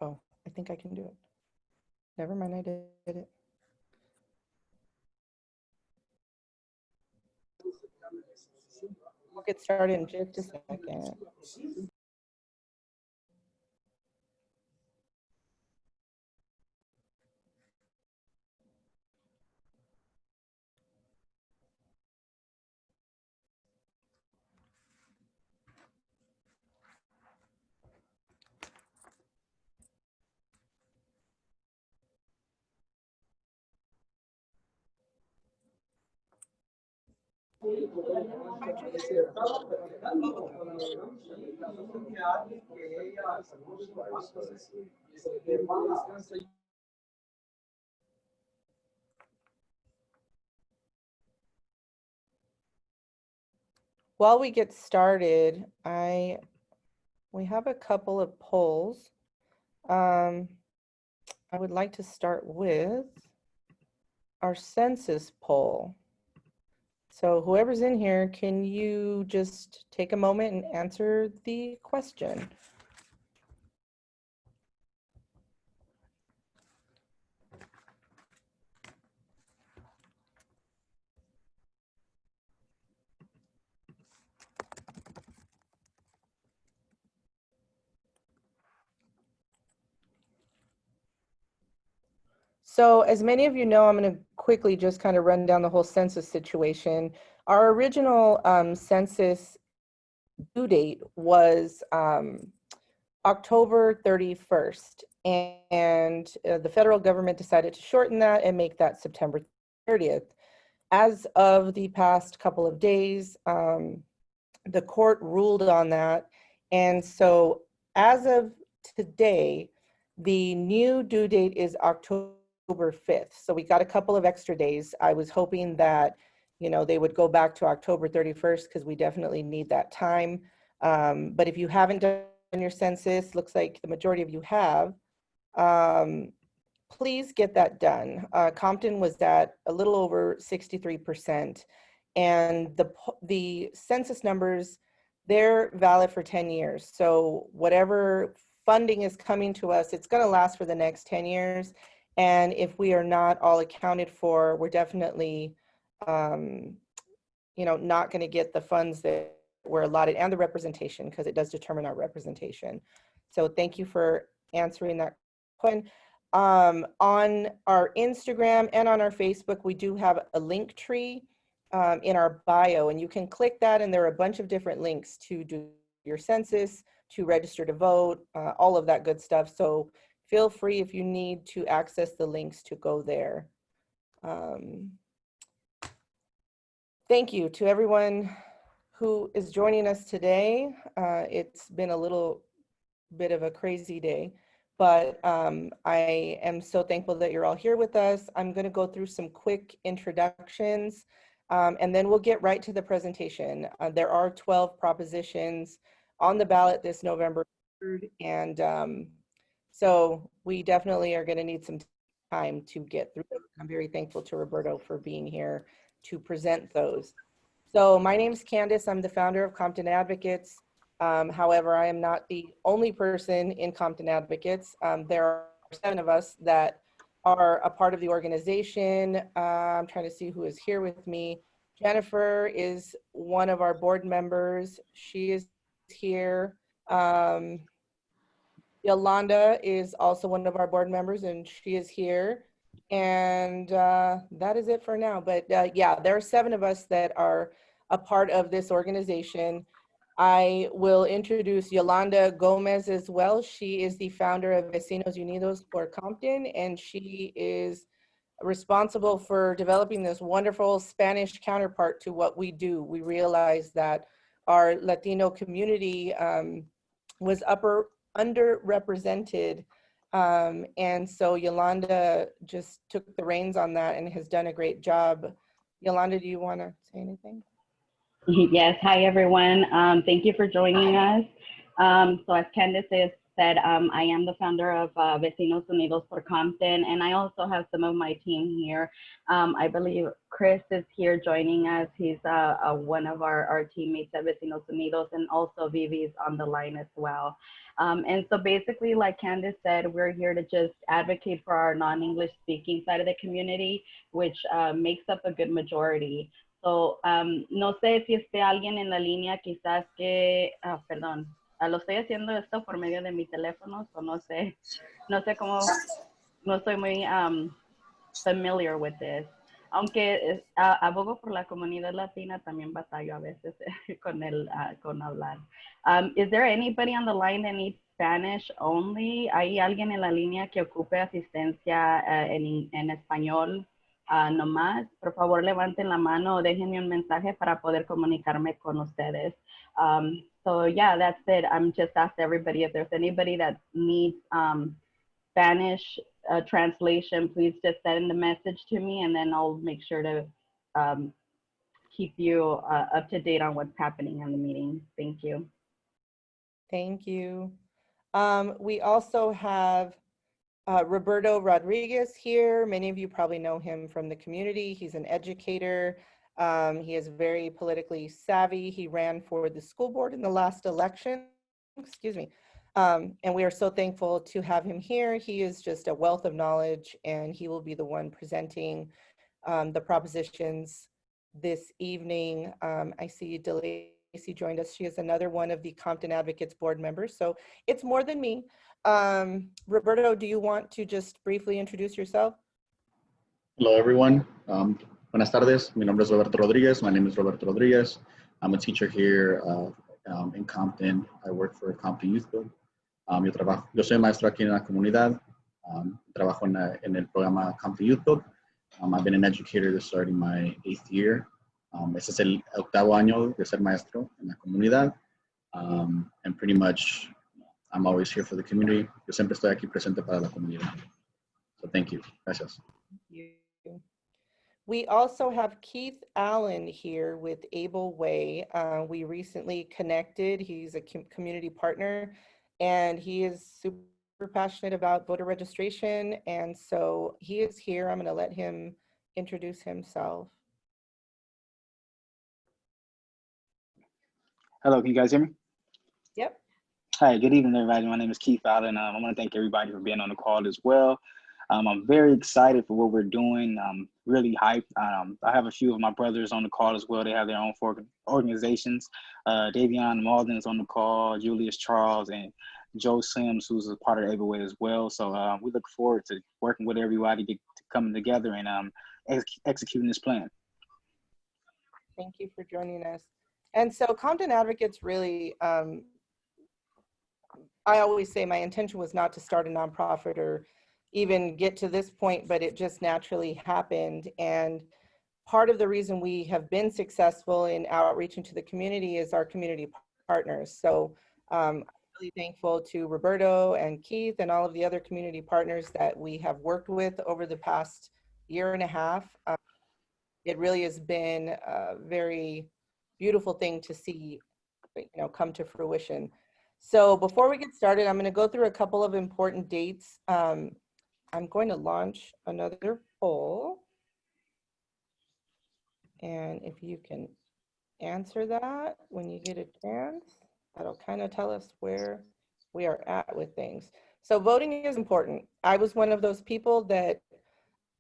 Oh, I think I can do it. Never mind, I did it. We'll get started in just a second. While we get started, we have a couple of polls. I would like to start with our census poll. So whoever's in here, can you just take a moment and answer the question? So as many of you know, I'm going to quickly just kind of run down the whole census situation. Our original census due date was October 31st, and the federal government decided to shorten that and make that September 30th. As of the past couple of days, the court ruled on that, and so as of today, the new due date is October 5th. So we got a couple of extra days. I was hoping that, you know, they would go back to October 31st because we definitely need that time. But if you haven't done your census, looks like the majority of you have, please get that done. Compton was at a little over 63%, and the census numbers, they're valid for 10 years. So whatever funding is coming to us, it's going to last for the next 10 years. And if we are not all accounted for, we're definitely, you know, not going to get the funds that were allotted and the representation, because it does determine our representation. So thank you for answering that question. On our Instagram and on our Facebook, we do have a link tree in our bio, and you can click that, and there are a bunch of different links to do your census, to register to vote, all of that good stuff. So feel free, if you need to access the links, to go there. Thank you to everyone who is joining us today. It's been a little bit of a crazy day, but I am so thankful that you're all here with us. I'm going to go through some quick introductions, and then we'll get right to the presentation. There are 12 propositions on the ballot this November 3rd, and so we definitely are going to need some time to get through them. I'm very thankful to Roberto for being here to present those. So my name is Candace. I'm the founder of Compton Advocates. However, I am not the only person in Compton Advocates. There are 7 of us that are a part of the organization. I'm trying to see who is here with me. Jennifer is one of our board members. She is here. Yolanda is also one of our board members, and she is here. And that is it for now. But yeah, there are 7 of us that are a part of this organization. I will introduce Yolanda Gomez as well. She is the founder of Vecinos Unidos por Compton, and she is responsible for developing this wonderful Spanish counterpart to what we do. We realized that our Latino community was underrepresented, and so Yolanda just took the reins on that and has done a great job. Yolanda, do you want to say anything? Yes, hi everyone. Thank you for joining us. So as Candace said, I am the founder of Vecinos Unidos por Compton, and I also have some of my team here. I believe Chris is here joining us. He's one of our teammates at Vecinos Unidos, and also Vivi is on the line as well. And so basically, like Candace said, we're here to just advocate for our non-English speaking side of the community, which makes up a good majority. So, no sé si esté alguien en la línea, quizás que, perdón, lo estoy haciendo esto por medio de mi teléfono, so no sé cómo, no estoy muy familiar with this. Aunque abogo por la comunidad latina, también batallo a veces con hablar. Is there anybody on the line that needs Spanish only? ¿Hay alguien en la línea que ocupe asistencia en español nomás? Por favor, levanten la mano o déjenme un mensaje para poder comunicarme con ustedes. So yeah, that's it. I'm just asked everybody if there's anybody that needs Spanish translation, please just send a message to me, and then I'll make sure to keep you up to date on what's happening in the meeting. Thank you. Thank you. We also have Roberto Rodriguez here. Many of you probably know him from the community. He's an educator. He is very politically savvy. He ran for the school board in the last election. Excuse me. And we are so thankful to have him here. He is just a wealth of knowledge, and he will be the one presenting the propositions this evening. I see DeLacy joined us. She is another one of the Compton Advocates board members, so it's more than me. Roberto, do you want to just briefly introduce yourself? Hello, everyone. Buenas tardes. Mi nombre es Roberto Rodriguez. My name is Roberto Rodriguez. I'm a teacher here in Compton. I work for Compton Youth Club. Yo soy maestro aquí en la comunidad. Trabajo en el programa Compton Youth Club. I've been an educator this starting my 8th year. Este es el 8º año de ser maestro en la comunidad. And pretty much, I'm always here for the community. Yo siempre estoy aquí presente para la comunidad. So thank you. Gracias. Thank you. We also have Keith Allen here with Able Way. We recently connected. He's a community partner, and he is super passionate about voter registration. And so he is here. I'm going to let him introduce himself. Hello, can you guys hear me? Yep. Hi, good evening, everybody. My name is Keith Allen. I want to thank everybody for being on the call as well. I'm very excited for what we're doing. I'm really hyped. I have a few of my brothers on the call as well. They have their own organizations. Davion Malden is on the call, Julius Charles, and Joe Sims, who's a part of Able Way as well. So we look forward to working with everybody to come together and executing this plan. Thank you for joining us. And so Compton Advocates really, I always say my intention was not to start a nonprofit or even get to this point, but it just naturally happened. And part of the reason we have been successful in outreach into the community is our community partners. So I'm really thankful to Roberto and Keith and all of the other community partners that we have worked with over the past year and a half. It really has been a very beautiful thing to see, come to fruition. So before we get started, I'm going to go through a couple of important dates. I'm going to launch another poll. And if you can answer that when you get a chance, that'll kind of tell us where we are at with things. So voting is important. I was one of those people that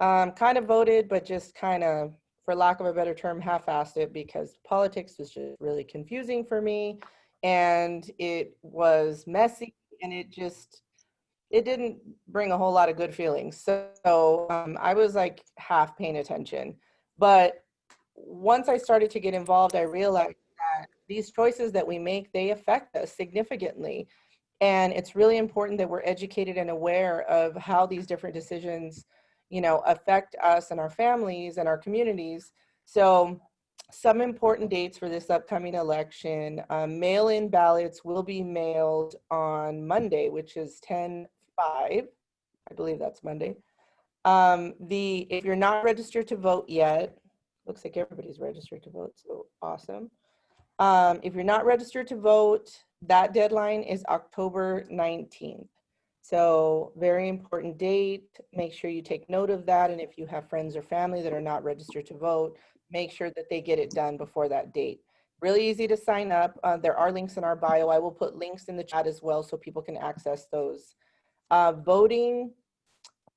kind of voted, but just kind of, for lack of a better term, half-assed it because politics was just really confusing for me. And it was messy, and it didn't bring a whole lot of good feelings. So I was like half paying attention. But once I started to get involved, I realized that these choices that we make, they affect us significantly. And it's really important that we're educated and aware of how these different decisions, affect us and our families and our communities. So some important dates for this upcoming election: mail-in ballots will be mailed on Monday, which is 10/5. I believe that's Monday. If you're not registered to vote yet, looks like everybody's registered to vote, so awesome. If you're not registered to vote, that deadline is October 19th. So very important date. Make sure you take note of that. And if you have friends or family that are not registered to vote, make sure that they get it done before that date. Really easy to sign up. There are links in our bio. I will put links in the chat as well so people can access those. Voting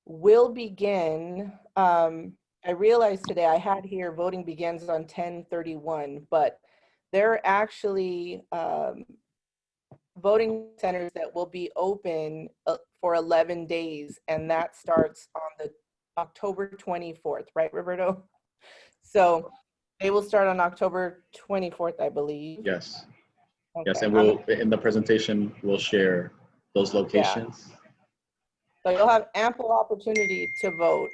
will begin. I realized today I had here voting begins on 10/31, but there are actually voting centers that will be open for 11 days, and that starts on the October 24th, right, Roberto? So they will start on October 24th, I believe. Yes. Okay. Yes, and we'll, in the presentation, we'll share those locations. Yeah. So you'll have ample opportunity to vote.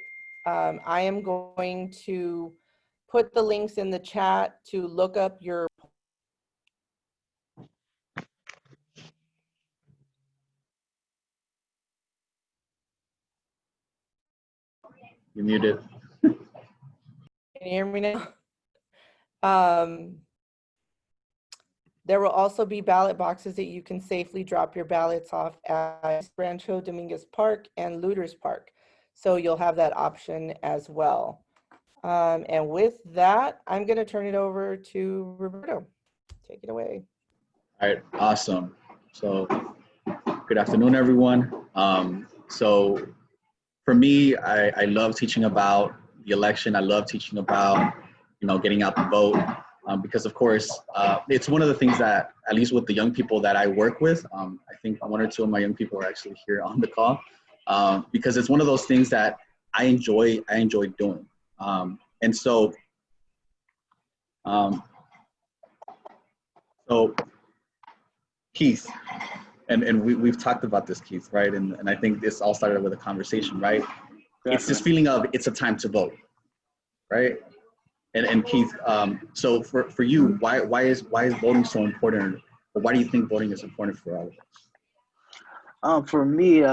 I am going to put the links in the chat to look up your You muted. Can you hear me now? There will also be ballot boxes that you can safely drop your ballots off at Rancho Dominguez Park and Looters Park. So you'll have that option as well. And with that, I'm going to turn it over to Roberto. Take it away. All right, awesome. So good afternoon, everyone. So for me, I love teaching about the election. I love teaching about, getting out the vote. Because of course, it's one of the things that, at least with the young people that I work with, I think one or two of my young people are actually here on the call, because it's one of those things that I enjoy doing. And so, Keith, and we've talked about this, Keith, right? And I think this all started with a conversation, right? Definitely. It's this feeling of it's a time to vote, right? And Keith, so for you, why is voting so important, or why do you think voting is important for all of us? For me,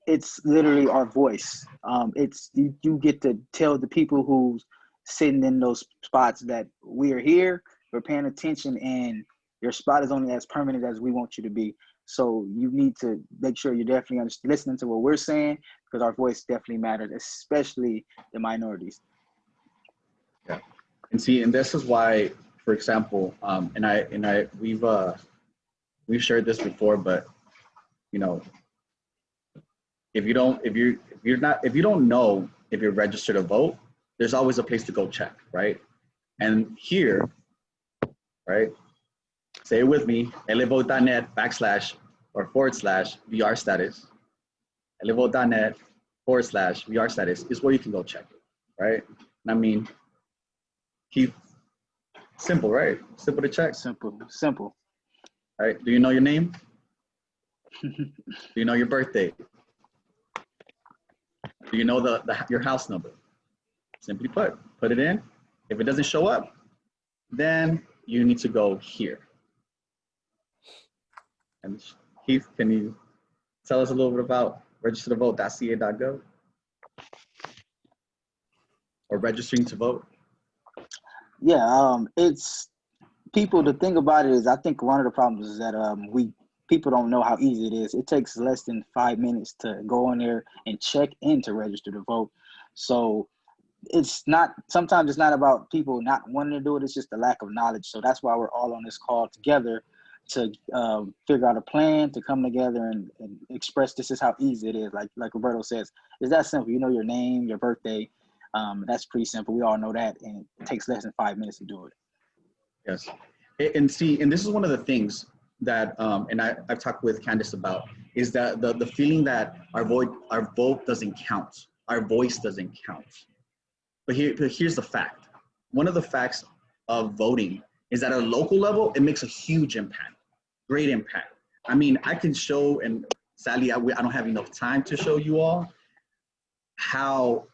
it's literally our voice. It's you get to tell the people who's sitting in those spots that we are here, we're paying attention, and your spot is only as permanent as we want you to be. So you need to make sure you're definitely listening to what we're saying, because our voice definitely matters, especially the minorities. Yeah. And see, and this is why, for example, we've shared this before, but if you don't know if you're registered to vote, there's always a place to go check, right? And here, right, say it with me, elevote.net//VR status, elevote.net/VR status is where you can go check it, right? And I mean, Keith, simple, right? Simple to check. Simple. All right. Do you know your name? Do you know your birthday? Do you know your house number? Simply put it in. If it doesn't show up, then you need to go here. And Keith, can you tell us a little bit about registertovote.ca.gov or registering to vote? Yeah, it's people. The thing about it is, I think one of the problems is that people don't know how easy it is. It takes less than 5 minutes to go in there and check in to register to vote. So sometimes it's not about people not wanting to do it. It's just the lack of knowledge. So that's why we're all on this call together to figure out a plan, to come together and express this is how easy it is. Like Roberto says, it's that simple. You know your name, your birthday. That's pretty simple. We all know that, and it takes less than 5 minutes to do it. Yes, and see, and this is one of the things that, and I've talked with Candace about, is that the feeling that our vote doesn't count, our voice doesn't count. But here's the fact. One of the facts of voting is that at a local level, it makes a huge impact, great impact. I mean, I can show, and sadly, I don't have enough time to show you all how,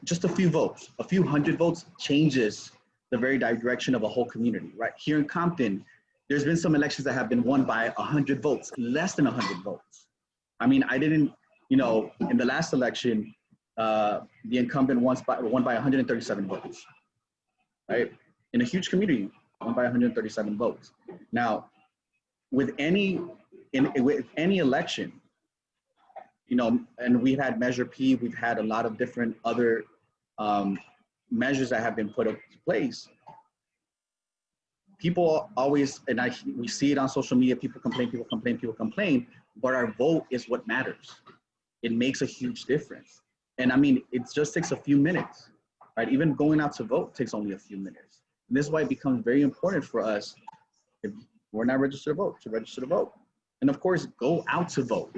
just a few votes, a few hundred votes changes the very direction of a whole community, right? Here in Compton, there's been some elections that have been won by 100 votes, less than 100 votes. I mean, I didn't, in the last election, the incumbent won by 137 votes, right? In a huge community, won by 137 votes. Now, with any election, you know, and we've had Measure P, we've had a lot of different other measures that have been put into place. People always, and we see it on social media, people complain, but our vote is what matters. It makes a huge difference. And I mean, it just takes a few minutes, right? Even going out to vote takes only a few minutes. And this is why it becomes very important for us, if we're not registered to vote, to register to vote. And of course, go out to vote.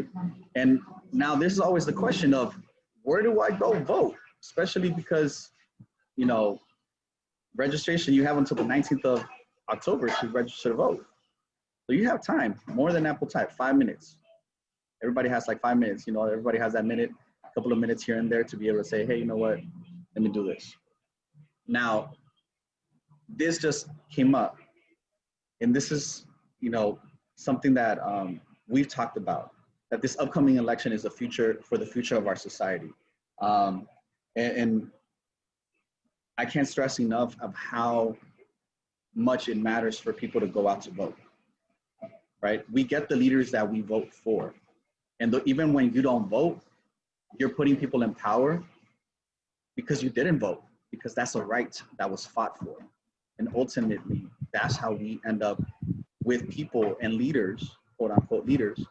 And now this is always the question of, where do I go vote? Especially because, you know, registration, you have until the 19th of October to register to vote. So you have time, more than ample time, 5 minutes. Everybody has like 5 minutes, you know, everybody has that minute, a couple of minutes here and there to be able to say, hey, you know what, let me do this. Now, this just came up, and this is, you know, something that we've talked about, that this upcoming election is the future, for the future of our society. And I can't stress enough of how much it matters for people to go out to vote, right? We get the leaders that we vote for. And even when you don't vote, you're putting people in power because you didn't vote, because that's a right that was fought for. And ultimately, that's how we end up with people and leaders, quote unquote leaders,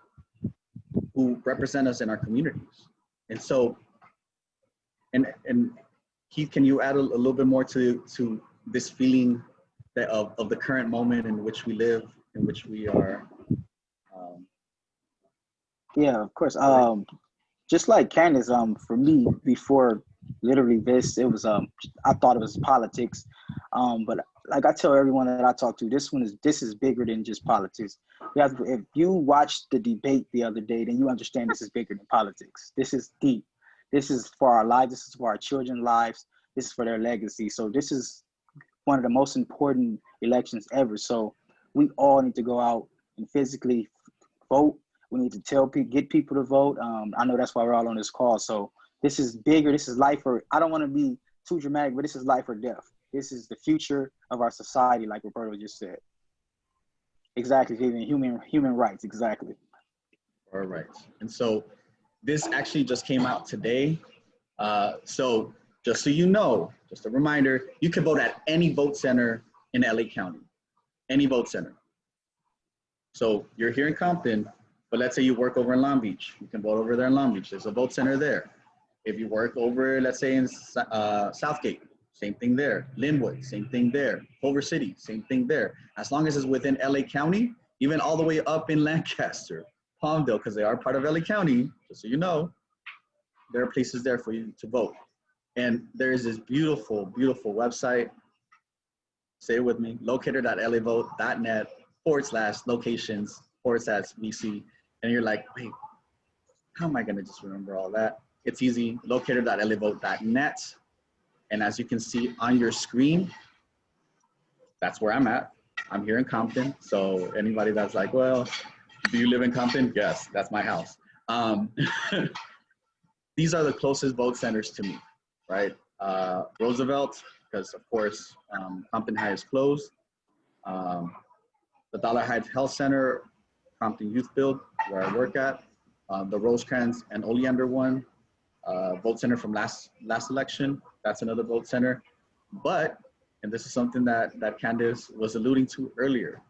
who represent us in our communities. And so, and Keith, can you add a little bit more to this feeling that of the current moment in which we live, in which we are? Yeah, of course. Just like Candace, for me, before literally this, it was I thought it was politics. But like I tell everyone that I talk to, this is bigger than just politics. If you watched the debate the other day, then you understand this is bigger than politics. This is deep. This is for our lives. This is for our children's lives. This is for their legacy. So this is one of the most important elections ever. So we all need to go out and physically vote. We need to tell people, get people to vote. I know that's why we're all on this call. So this is bigger. This is life or, I don't want to be too dramatic, but this is life or death. This is the future of our society, like Roberto just said. Exactly, human rights, exactly. All right. And so this actually just came out today. So just so you know, just a reminder, you can vote at any vote center in LA County, any vote center. So you're here in Compton, but let's say you work over in Long Beach. You can vote over there in Long Beach. There's a vote center there. If you work over, let's say in Southgate, same thing there. Linwood, same thing there. Culver City, same thing there. As long as it's within LA County, even all the way up in Lancaster, Palmdale, because they are part of LA County, just so you know, there are places there for you to vote. And there is this beautiful, beautiful website, say it with me, locator.lavote.net/locations/VC. And you're like, wait, how am I gonna just remember all that? It's easy, locator.lavote.net. And as you can see on your screen, that's where I'm at. I'm here in Compton. So anybody that's like, well, do you live in Compton? Yes, that's my house. These are the closest vote centers to me, right? Roosevelt, because of course, Compton High is closed. The Dollar Heights Health Center, Compton Youth Build, where I work at. The Rosecrans and Oleander one, vote center from last election. That's another vote center. But, and this is something that Candace was alluding to earlier,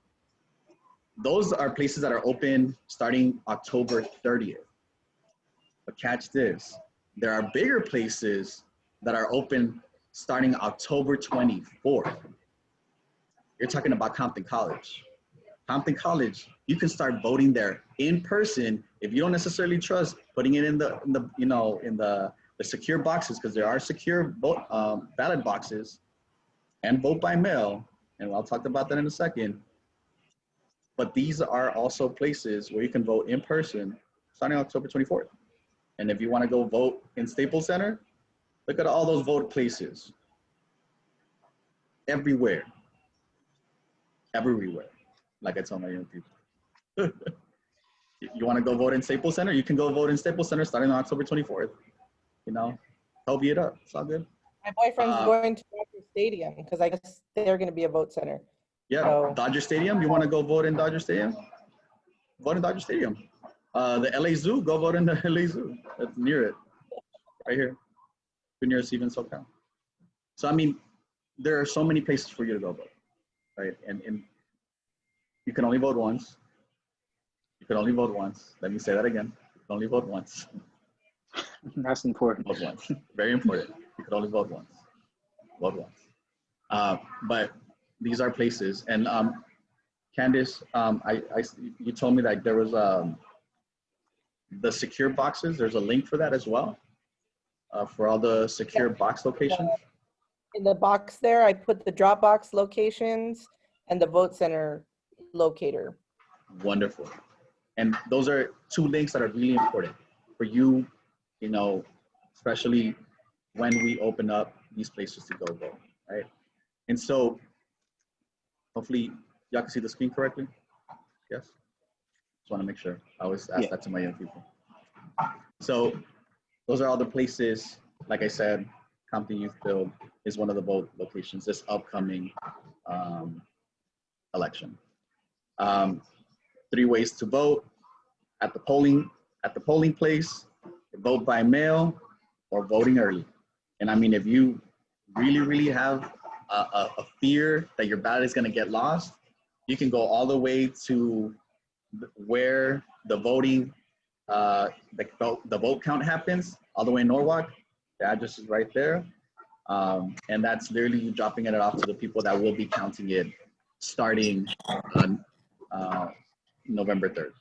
those are places that are open starting October 30th. But catch this, there are bigger places that are open starting October 24th. You're talking about Compton College. Compton College, you can start voting there in person if you don't necessarily trust putting it in the secure boxes, because there are secure ballot boxes and vote by mail, and I'll talk about that in a second. But these are also places where you can vote in person starting October 24th. And if you want to go vote in Staples Center, look at all those vote places. Everywhere. Like I tell my young people. You want to go vote in Staples Center? You can go vote in Staples Center starting on October 24th. You know, help you it up. It's all good. My boyfriend's going to Dodger Stadium because I guess they're going to be a vote center. Yeah, so. Dodger Stadium. You want to go vote in Dodger Stadium? vote in Dodger Stadium. The LA Zoo, go vote in the LA Zoo. That's near it, right here. We're near Stevens SoCal. So I mean, there are so many places for you to go vote, right? And you can only vote once. You can only vote once. Let me say that again. You can only vote once. That's important. Vote once. Very important. You can only vote once. Vote once. But these are places. And Candice, you told me that there was the secure boxes. There's a link for that as well, for all the secure box locations. In the box there, I put the drop box locations and the vote center locator. Wonderful. And those are two links that are really important for you, you know, especially when we open up these places to go vote, right? And so hopefully y'all can see the screen correctly. Yes? Just want to make sure. I always ask that to my young people. So those are all the places. Like I said, Compton Youth Build is one of the vote locations this upcoming election. 3 ways to vote: at the polling place, vote by mail, or voting early. And I mean, if you really have a fear that your ballot is going to get lost, you can go all the way to where the voting, the vote count happens, all the way in Norwalk. The address is right there. And that's literally you dropping it off to the people that will be counting it starting on November 3rd.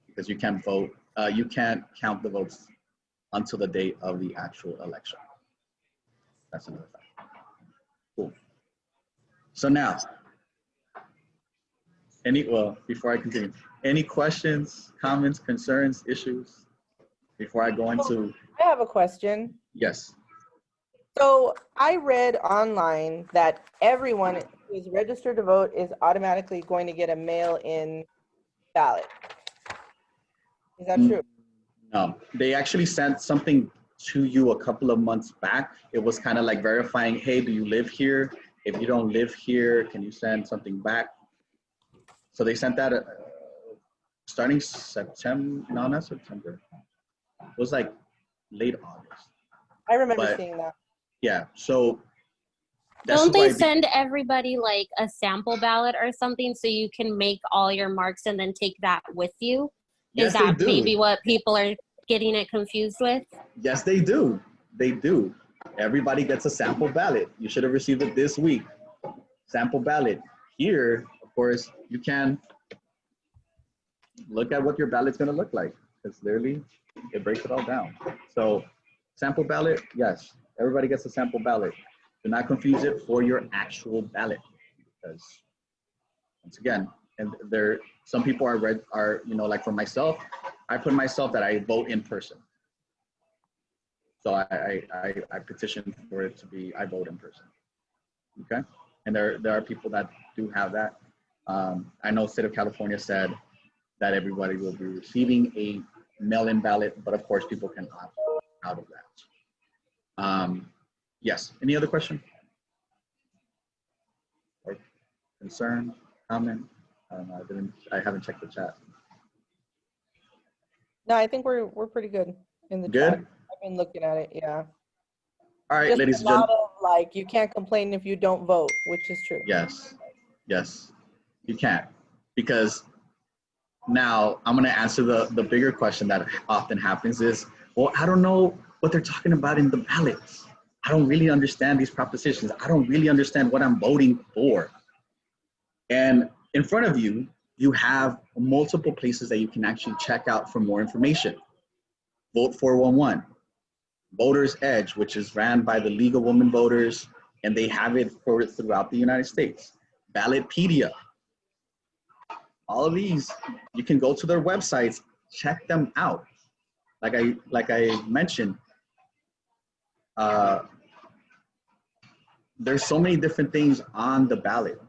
Because you can't vote, you can't count the votes until the date of the actual election. That's another fact. Cool. So now, before I continue, any questions, comments, concerns, issues before I go into? I have a question. Yes. So I read online that everyone who is registered to vote is automatically going to get a mail-in ballot. Is that true? No, they actually sent something to you a couple of months back. It was kind of like verifying, hey, do you live here? If you don't live here, can you send something back? So they sent that starting September, no, not September. It was like late August. I remember seeing that. Yeah, so. Don't they send everybody like a sample ballot or something so you can make all your marks and then take that with you? Yes, Is that they do. maybe what people are getting it confused with? Yes, they do. They do. Everybody gets a sample ballot. You should have received it this week. Sample ballot. Here, of course, you can look at what your ballot's going to look like. Because literally, it breaks it all down. So, sample ballot, yes. Everybody gets a sample ballot. Do not confuse it for your actual ballot. Because, once again, and some people are, you know, like for myself, I put myself that I vote in person. So I petition for it to be, I vote in person. Okay. And there are people that do have that. I know state of California said that everybody will be receiving a mail-in ballot, but of course people can opt out of that. Yes, any other question? Or concern, comment? I don't know, I haven't checked the chat. No, I think we're pretty good in the chat. I've been looking at it, yeah. All right, just ladies and gentlemen. Like, you can't complain if you don't vote, which is true. Yes, yes, you can't. Because now I'm gonna answer the bigger question that often happens is, well, I don't know what they're talking about in the ballots. I don't really understand these propositions. I don't really understand what I'm voting for. And in front of you, you have multiple places that you can actually check out for more information. Vote 411, Voters Edge, which is ran by the League of Women Voters, and they have it throughout the United States. Ballotpedia. All of these, you can go to their websites, check them out. Like I mentioned, there's so many different things on the ballot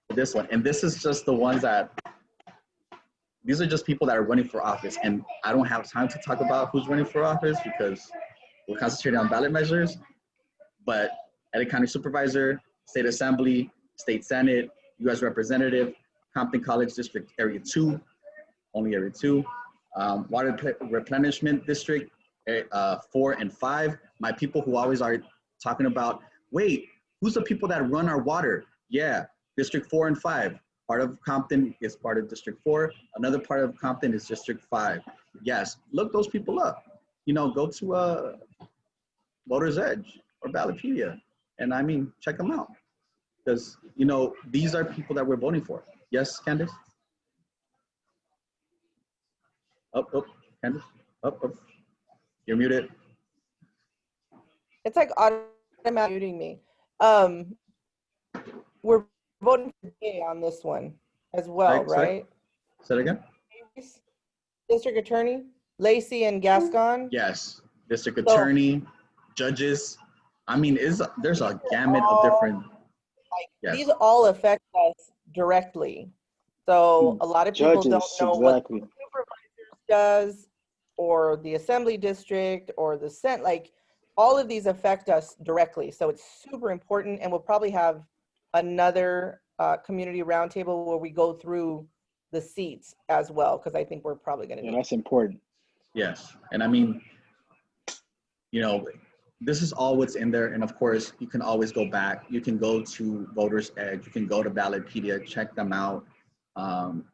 for this one. And this is just the ones that, these are just people that are running for office. And I don't have time to talk about who's running for office because we're concentrating on ballot measures. But LA County Supervisor, State Assembly, State Senate, U.S. Representative, Compton College District Area 2, only every 2. Water replenishment district, 4 and 5. My people who always are talking about, wait, who's the people that run our water? Yeah, District 4 and 5. Part of Compton is part of District 4. Another part of Compton is District 5. Yes, look those people up. You know, go to Voter's Edge or Ballotpedia, and I mean, check them out. Because, you know, these are people that we're voting for. Yes, Candace? Up, Candace, up. You're muted. It's like automatically muting me. We're voting today on this one as well, right? Say it again. District Attorney, Lacey and Gascon? Yes, District Attorney, judges. I mean, there's a gamut of different. Yes. These all affect us directly. So a lot of people don't know what the supervisor does, or the assembly district, or the Senate. Like, all of these affect us directly. So it's super important, and we'll probably have another community roundtable where we go through the seats as well, because I think we're probably going to. Yeah, that's important. Yes, and I mean, you know, this is all what's in there, and of course, you can always go back. You can go to Voter's Edge. You can go to Ballotpedia, check them out, and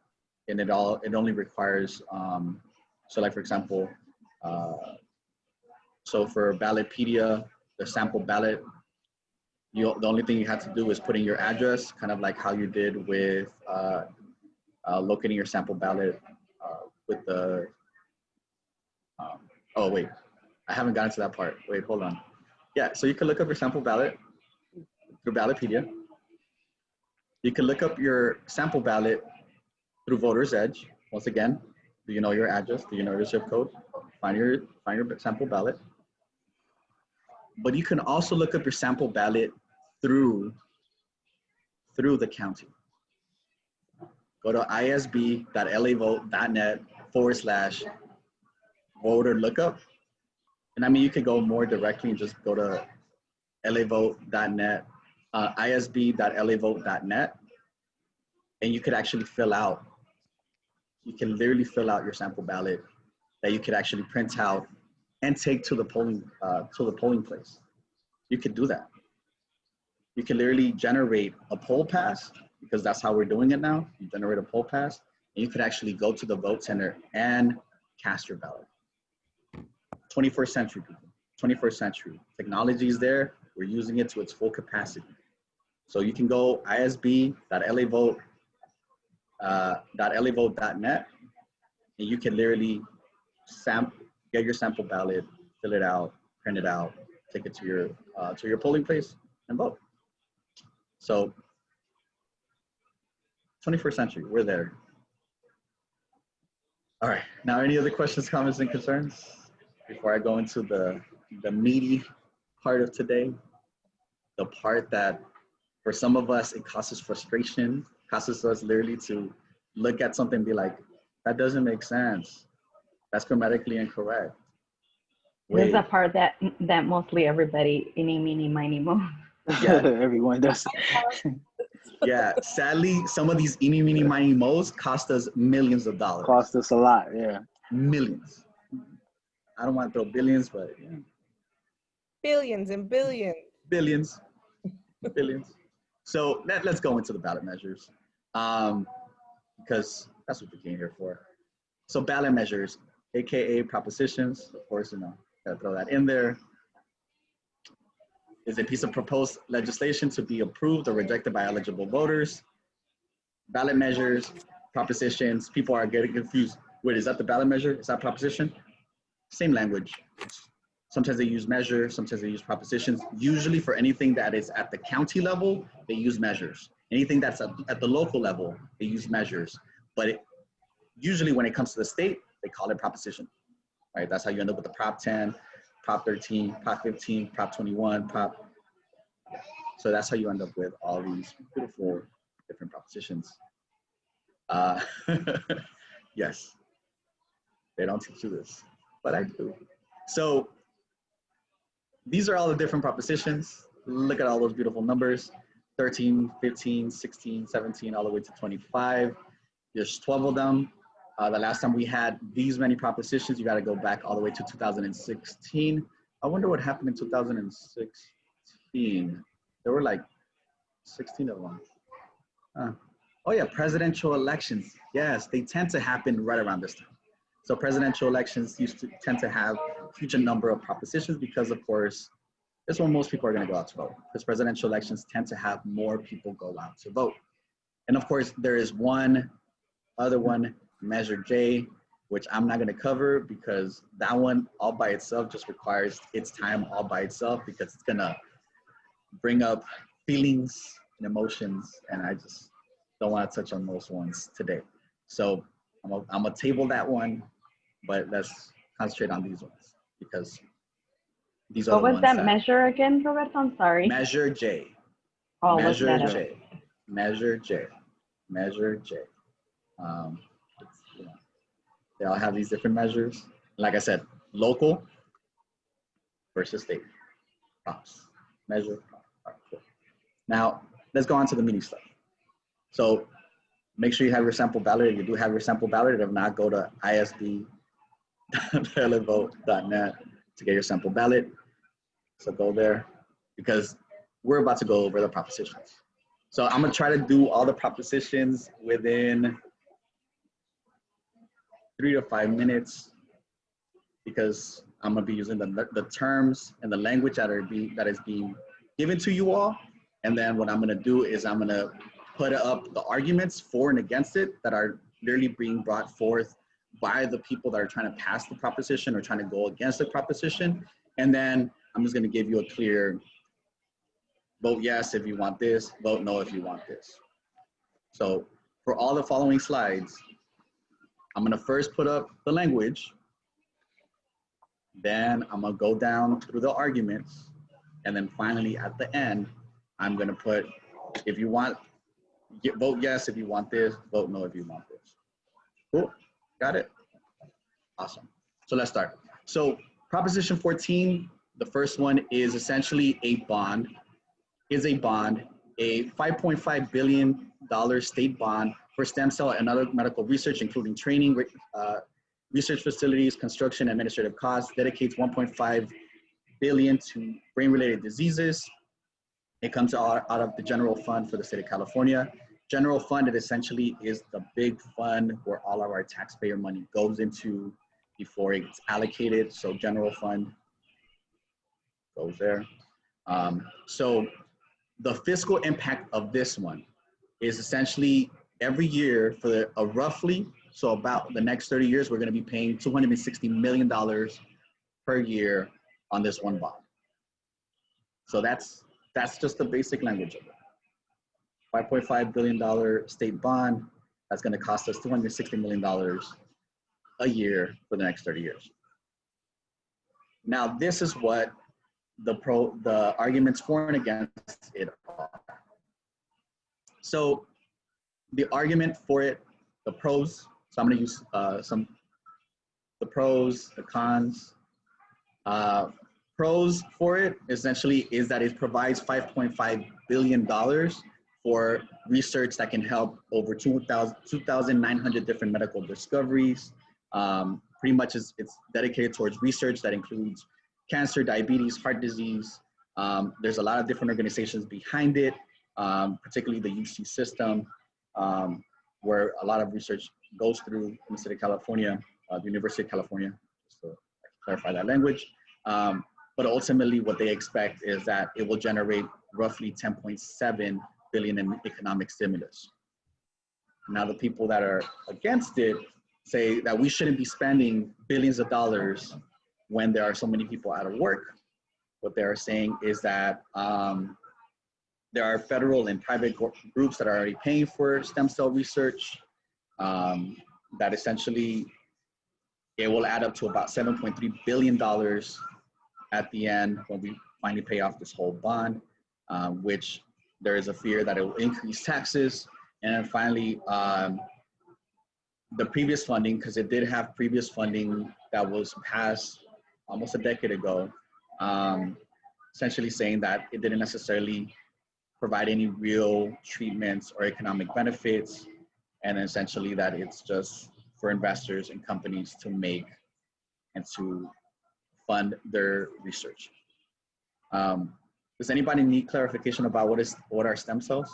it only requires. So, like for example, so for Ballotpedia, the sample ballot, the only thing you have to do is put in your address, kind of like how you did with locating your sample ballot with the. Oh wait, I haven't gotten to that part. Wait, hold on. Yeah, so you can look up your sample ballot through Ballotpedia. You can look up your sample ballot through Voter's Edge. Once again, do you know your address? Do you know your zip code? Find your sample ballot. But you can also look up your sample ballot through the county. Go to isb.lavote.net/voter lookup. And I mean, you could go more directly and just go to lavote.net, isb.lavote.net, and you could actually literally fill out your sample ballot that you could actually print out and take to the polling place. You could do that. You can literally generate a poll pass, because that's how we're doing it now. You generate a poll pass, and you could actually go to the vote center and cast your ballot. 21st century, people. 21st century. Technology is there. We're using it to its full capacity. So you can go isb.lavote.net, and you can literally get your sample ballot, fill it out, print it out, take it to your polling place, and vote. So 21st century, we're there. All right, now any other questions, comments, and concerns before I go into the meaty part of today? The part that for some of us, it causes frustration, causes us literally to look at something and be like, that doesn't make sense. That's grammatically incorrect. There's a part that mostly everybody, eeny, meeny, miny, mo. Yeah. Everyone does. Yeah, sadly, some of these eeny, meeny, miny, mo's cost us millions of dollars. Cost us a lot, yeah. Millions. I don't want to throw billions, but yeah. Billions and billions. Billions. Billions. So let's go into the ballot measures, because that's what we came here for. So ballot measures, AKA propositions, of course, gotta throw that in there. Is a piece of proposed legislation to be approved or rejected by eligible voters. Ballot measures, propositions, people are getting confused. Wait, is that the ballot measure? Is that proposition? Same language. Sometimes they use measure, sometimes they use propositions. Usually for anything that is at the county level, they use measures. Anything that's at the local level, they use measures. But usually when it comes to the state, they call it proposition, right? That's how you end up with the Prop 10, Prop 13, Prop 15, Prop 21, so that's how you end up with all these beautiful different propositions. Yes, they don't teach you this, but I do. So these are all the different propositions. Look at all those beautiful numbers, 13, 15, 16, 17, all the way to 25. There's 12 of them. The last time we had these many propositions, you got to go back all the way to 2016. I wonder what happened in 2016. There were like 16 of them. Oh yeah, presidential elections. Yes, they tend to happen right around this time. So presidential elections used to tend to have a huge number of propositions because, of course, this when most people are going to go out to vote, because presidential elections tend to have more people go out to vote. And of course, there is one other one, Measure J, which I'm not going to cover because that one all by itself just requires its time all by itself, because it's going to bring up feelings and emotions, and I just don't want to touch on those ones today. So I'm gonna table that one, but let's concentrate on these ones because these are What the was ones that measure again, Roberto? I'm sorry. Measure J. Oh, Measure J. Measure J. Measure J. You know, they all have these different measures. Like I said, local versus state. Props. Measure. All right, cool. Now let's go on to the meeting stuff. So make sure you have your sample ballot. If you do have your sample ballot, if not, go to isb.ballotvote.net to get your sample ballot. So go there because we're about to go over the propositions. So I'm gonna try to do all the propositions within 3 to 5 minutes because I'm gonna be using the terms and the language that is being given to you all. And then what I'm gonna do is I'm gonna put up the arguments for and against it that are literally being brought forth by the people that are trying to pass the proposition or trying to go against the proposition. And then I'm just gonna give you a clear vote yes if you want this, vote no if you want this. So for all the following slides, I'm gonna first put up the language, then I'm gonna go down through the arguments, and then finally at the end, I'm gonna put, if you want, vote yes if you want this, vote no if you want this. Cool, got it? Awesome, so let's start. So Proposition 14, the first one is essentially a bond, a $5.5 billion state bond for stem cell and other medical research, including training, research facilities, construction, administrative costs, dedicates $1.5 billion to brain-related diseases. It comes out of the general fund for the state of California. General fund, it essentially is the big fund where all of our taxpayer money goes into before it gets allocated. So general fund goes there. So the fiscal impact of this one is essentially every year for roughly, so about the next 30 years, we're gonna be paying $260 million per year on this one bond. So that's just the basic language of it. $5.5 billion state bond, that's gonna cost us $260 million a year for the next 30 years. Now, this is what the arguments for and against it are. So the argument for it, the pros, so I'm gonna use the pros, the cons. Pros for it essentially is that it provides $5.5 billion for research that can help over 2,900 different medical discoveries. Pretty much it's dedicated towards research that includes cancer, diabetes, heart disease. There's a lot of different organizations behind it, particularly the UC system, where a lot of research goes through in the state of California, the University of California, just to clarify that language. But ultimately what they expect is that it will generate roughly 10.7 billion in economic stimulus. Now the people that are against it say that we shouldn't be spending billions of dollars when there are so many people out of work. What they're saying is that there are federal and private groups that are already paying for stem cell research, that essentially it will add up to about $7.3 billion at the end when we finally pay off this whole bond, which there is a fear that it will increase taxes. And then finally, the previous funding, because it did have previous funding that was passed almost a decade ago, essentially saying that it didn't necessarily provide any real treatments or economic benefits, and essentially that it's just for investors and companies to make and to fund their research. Does anybody need clarification about what are stem cells?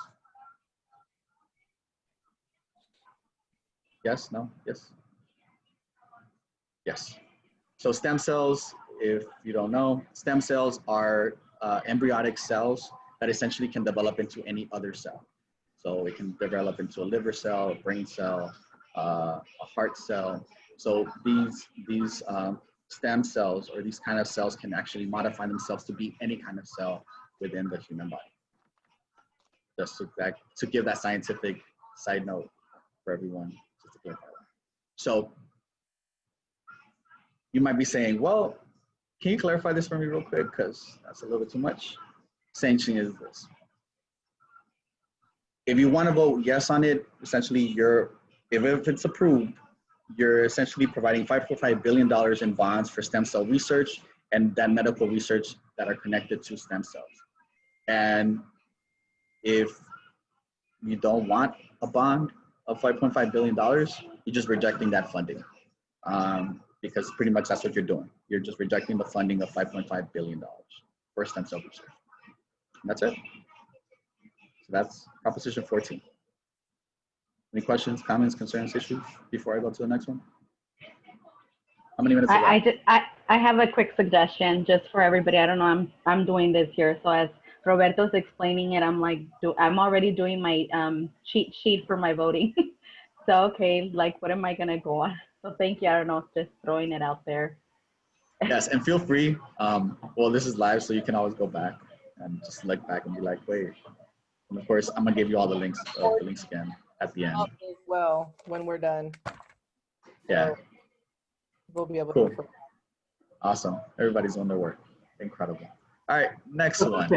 Yes, no, yes? Yes. So stem cells, if you don't know, stem cells are embryonic cells that essentially can develop into any other cell. So it can develop into a liver cell, a brain cell, a heart cell. So these stem cells, or these kind of cells, can actually modify themselves to be any kind of cell within the human body. Just to give that scientific side note for everyone, just to clarify that. So you might be saying, well, can you clarify this for me real quick? Because that's a little bit too much. Same thing is this. If you want to vote yes on it, essentially if it's approved, you're essentially providing $5.5 billion in bonds for stem cell research and that medical research that are connected to stem cells. And if you don't want a bond of $5.5 billion, you're just rejecting that funding. Because pretty much that's what you're doing. You're just rejecting the funding of $5.5 billion for stem cell research. And that's it. So that's Proposition 14. Any questions, comments, concerns, issues before I go to the next one? How many minutes? I have a quick suggestion just for everybody. I don't know. I'm doing this here. So as Roberto's explaining it, I'm like, I'm already doing my cheat sheet for my voting. So okay, like what am I gonna go on? So thank you. I don't know, just throwing it out there. Yes, and feel free. Well, this is live, so you can always go back and just look back and be like, wait. And of course, I'm gonna give you all the links again at the end. As well, when we're done. Yeah. So we'll be able Cool. to. Awesome. Everybody's doing their work. Incredible. All right, next one.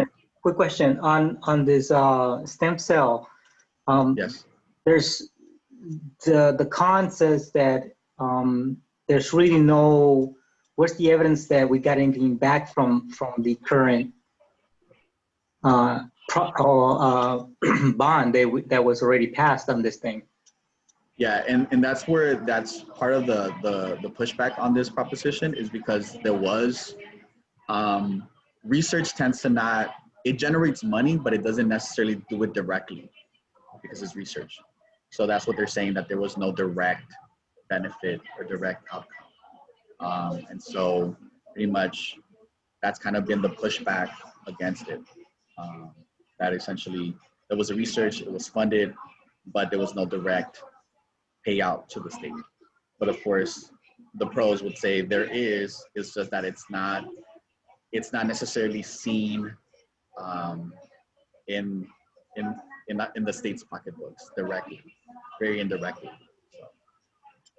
Quick question on this stem cell. Yes. There's the con says that there's really no. Where's the evidence that we got anything back from the current bond that was already passed on this thing? Yeah, and that's part of the pushback on this proposition, is because there was research tends to not, it generates money, but it doesn't necessarily do it directly because it's research. So that's what they're saying, that there was no direct benefit or direct outcome. And so pretty much that's kind of been the pushback against it. That essentially, there was a research, it was funded, but there was no direct payout to the state. But of course, the pros would say there is, it's just that it's not necessarily seen in the state's pocketbooks directly, very indirectly. So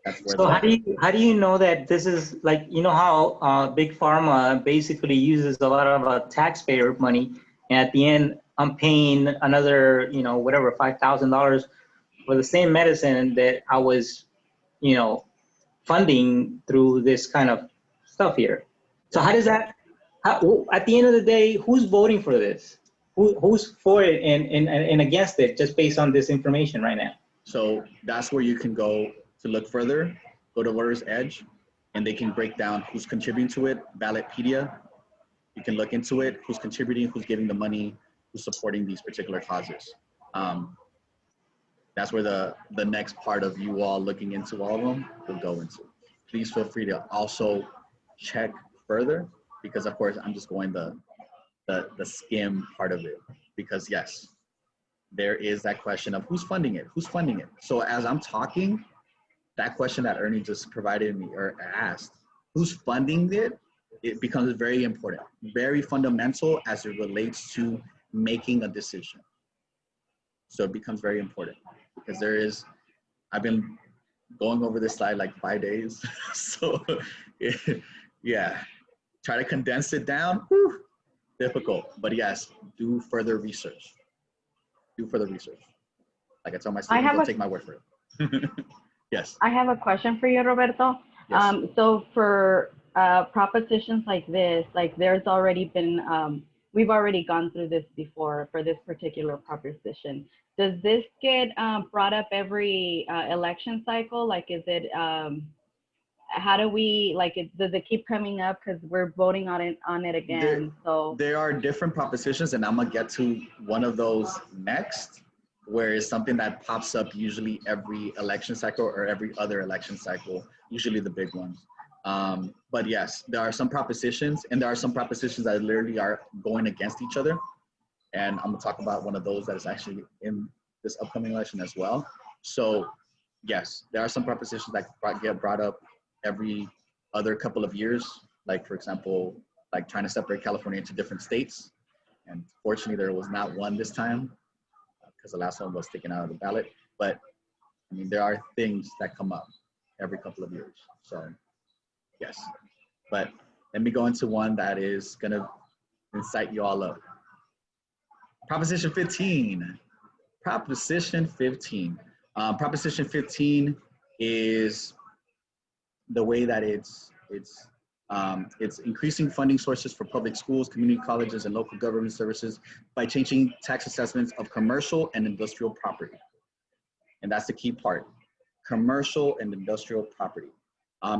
that's where. So how do you know that this is, like, you know how big pharma basically uses a lot of taxpayer money, and at the end I'm paying another, whatever, $5,000 for the same medicine that I was, funding through this kind of stuff here. So how does that? At the end of the day, who's voting for this? Who's for it and against it, just based on this information right now? So that's where you can go to look further. Go to Voter's Edge, and they can break down who's contributing to it. Ballotpedia, you can look into it. Who's contributing? Who's giving the money? Who's supporting these particular causes? That's where the next part of you all looking into all of them will go into. Please feel free to also check further, because of course I'm just going the skim part of it, because yes, there is that question of who's funding it, who's funding it. So as I'm talking, that question that Ernie just provided me or asked, who's funding it, it becomes very important, very fundamental as it relates to making a decision. So it becomes very important, because I've been going over this slide like 5 days. So yeah, try to condense it down, whew, difficult, but yes, do further research. Do further research. Like I tell my students, don't take my word for it. Yes. I have a question for you, Roberto. Yes. So for propositions like this, like there's already been, we've already gone through this before for this particular proposition. Does this get brought up every election cycle? Like, is it, how do we, like, does it keep coming up because we're voting on it again? There are different propositions, and I'm gonna get to one of those next, where it's something that pops up usually every election cycle or every other election cycle, usually the big ones. But yes, there are some propositions, and there are some propositions that literally are going against each other. And I'm gonna talk about one of those that is actually in this upcoming election as well. So yes, there are some propositions that get brought up every other couple of years. Like, for example, like trying to separate California into different states. And fortunately, there was not one this time because the last one was taken out of the ballot. But I mean, there are things that come up every couple of years. So yes, but let me go into one that is gonna incite you all up. Proposition 15. Proposition 15. Proposition 15 is the way that it's increasing funding sources for public schools, community colleges, and local government services by changing tax assessments of commercial and industrial property. And that's the key part, commercial and industrial property.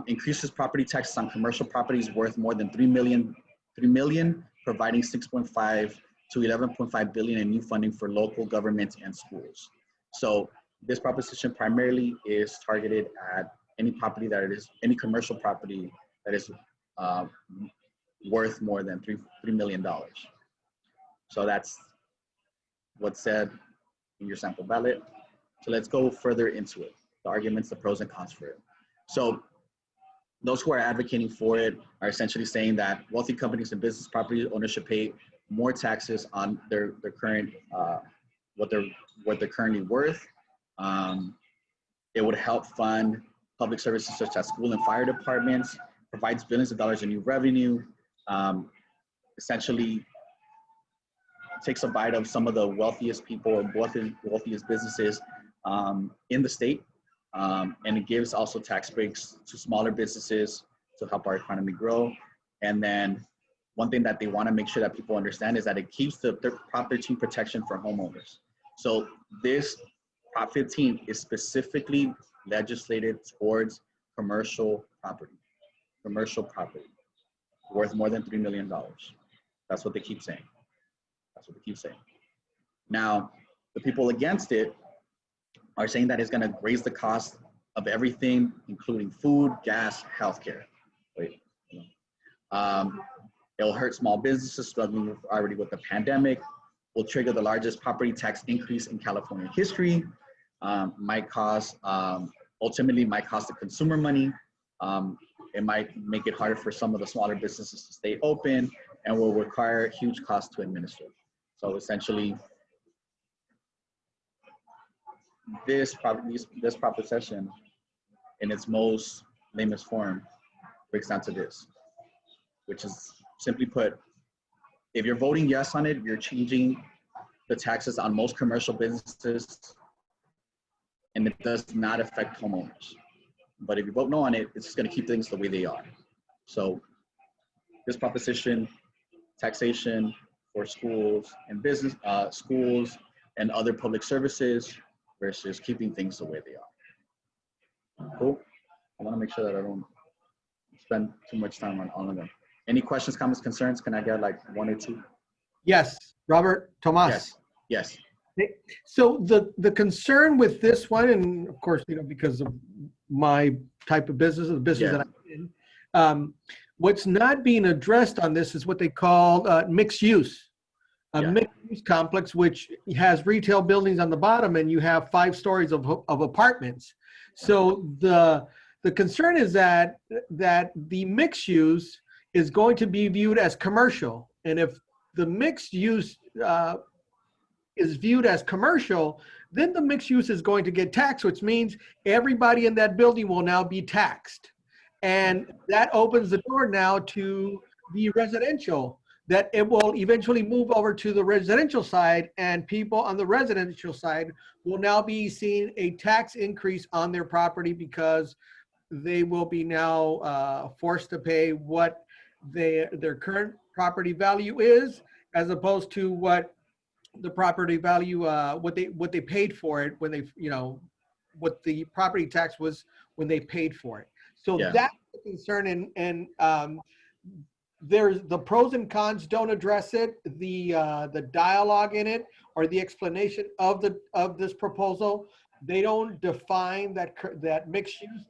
Increases property taxes on commercial properties worth more than $3 million, providing 6.5 to 11.5 billion in new funding for local governments and schools. So this proposition primarily is targeted at any property that is, any commercial property that is worth more than $3 million. So that's what's said in your sample ballot. So let's go further into it, the arguments, the pros and cons for it. So those who are advocating for it are essentially saying that wealthy companies and business property owners should pay more taxes on their current, what they're currently worth. It would help fund public services such as school and fire departments, provides billions of dollars in new revenue, essentially takes a bite of some of the wealthiest people or wealthiest businesses in the state. And it gives also tax breaks to smaller businesses to help our economy grow. And then one thing that they want to make sure that people understand is that it keeps the Prop 15 protection for homeowners. So this Prop 15 is specifically legislated towards commercial property worth more than $3 million. That's what they keep saying. That's what they keep saying. Now, the people against it are saying that it's going to raise the cost of everything, including food, gas, healthcare. Wait. It'll hurt small businesses struggling already with the pandemic, will trigger the largest property tax increase in California history, ultimately might cost the consumer money. It might make it harder for some of the smaller businesses to stay open and will require huge costs to administer. So essentially, this proposition in its most lamest form breaks down to this, which is simply put, if you're voting yes on it, you're changing the taxes on most commercial businesses and it does not affect homeowners. But if you vote no on it, it's just going to keep things the way they are. So this proposition, taxation for schools and business, schools and other public services versus keeping things the way they are. Cool. I want to make sure that I don't spend too much time on all of them. Any questions, comments, concerns? Can I get like one or two? Yes, Robert, Tomas. Yes. So the concern with this one, and of course, because of my type of business, the business that I'm in, what's not being addressed on this is what they call mixed use. Mixed use complex, which has retail buildings on the bottom, and you have 5 stories of apartments. So the concern is that the mixed use is going to be viewed as commercial, and if the mixed use is viewed as commercial, then the mixed use is going to get taxed, which means everybody in that building will now be taxed. And that opens the door now to the residential, that it will eventually move over to the residential side, and people on the residential side will now be seeing a tax increase on their property because they will be now forced to pay what their current property value is, as opposed to what the property value, what they paid for it when they, what the property tax was when they paid for it. So Yeah. that's the concern, and there's the pros and cons don't address it. The dialogue in it or the explanation of this proposal, they don't define that mixed use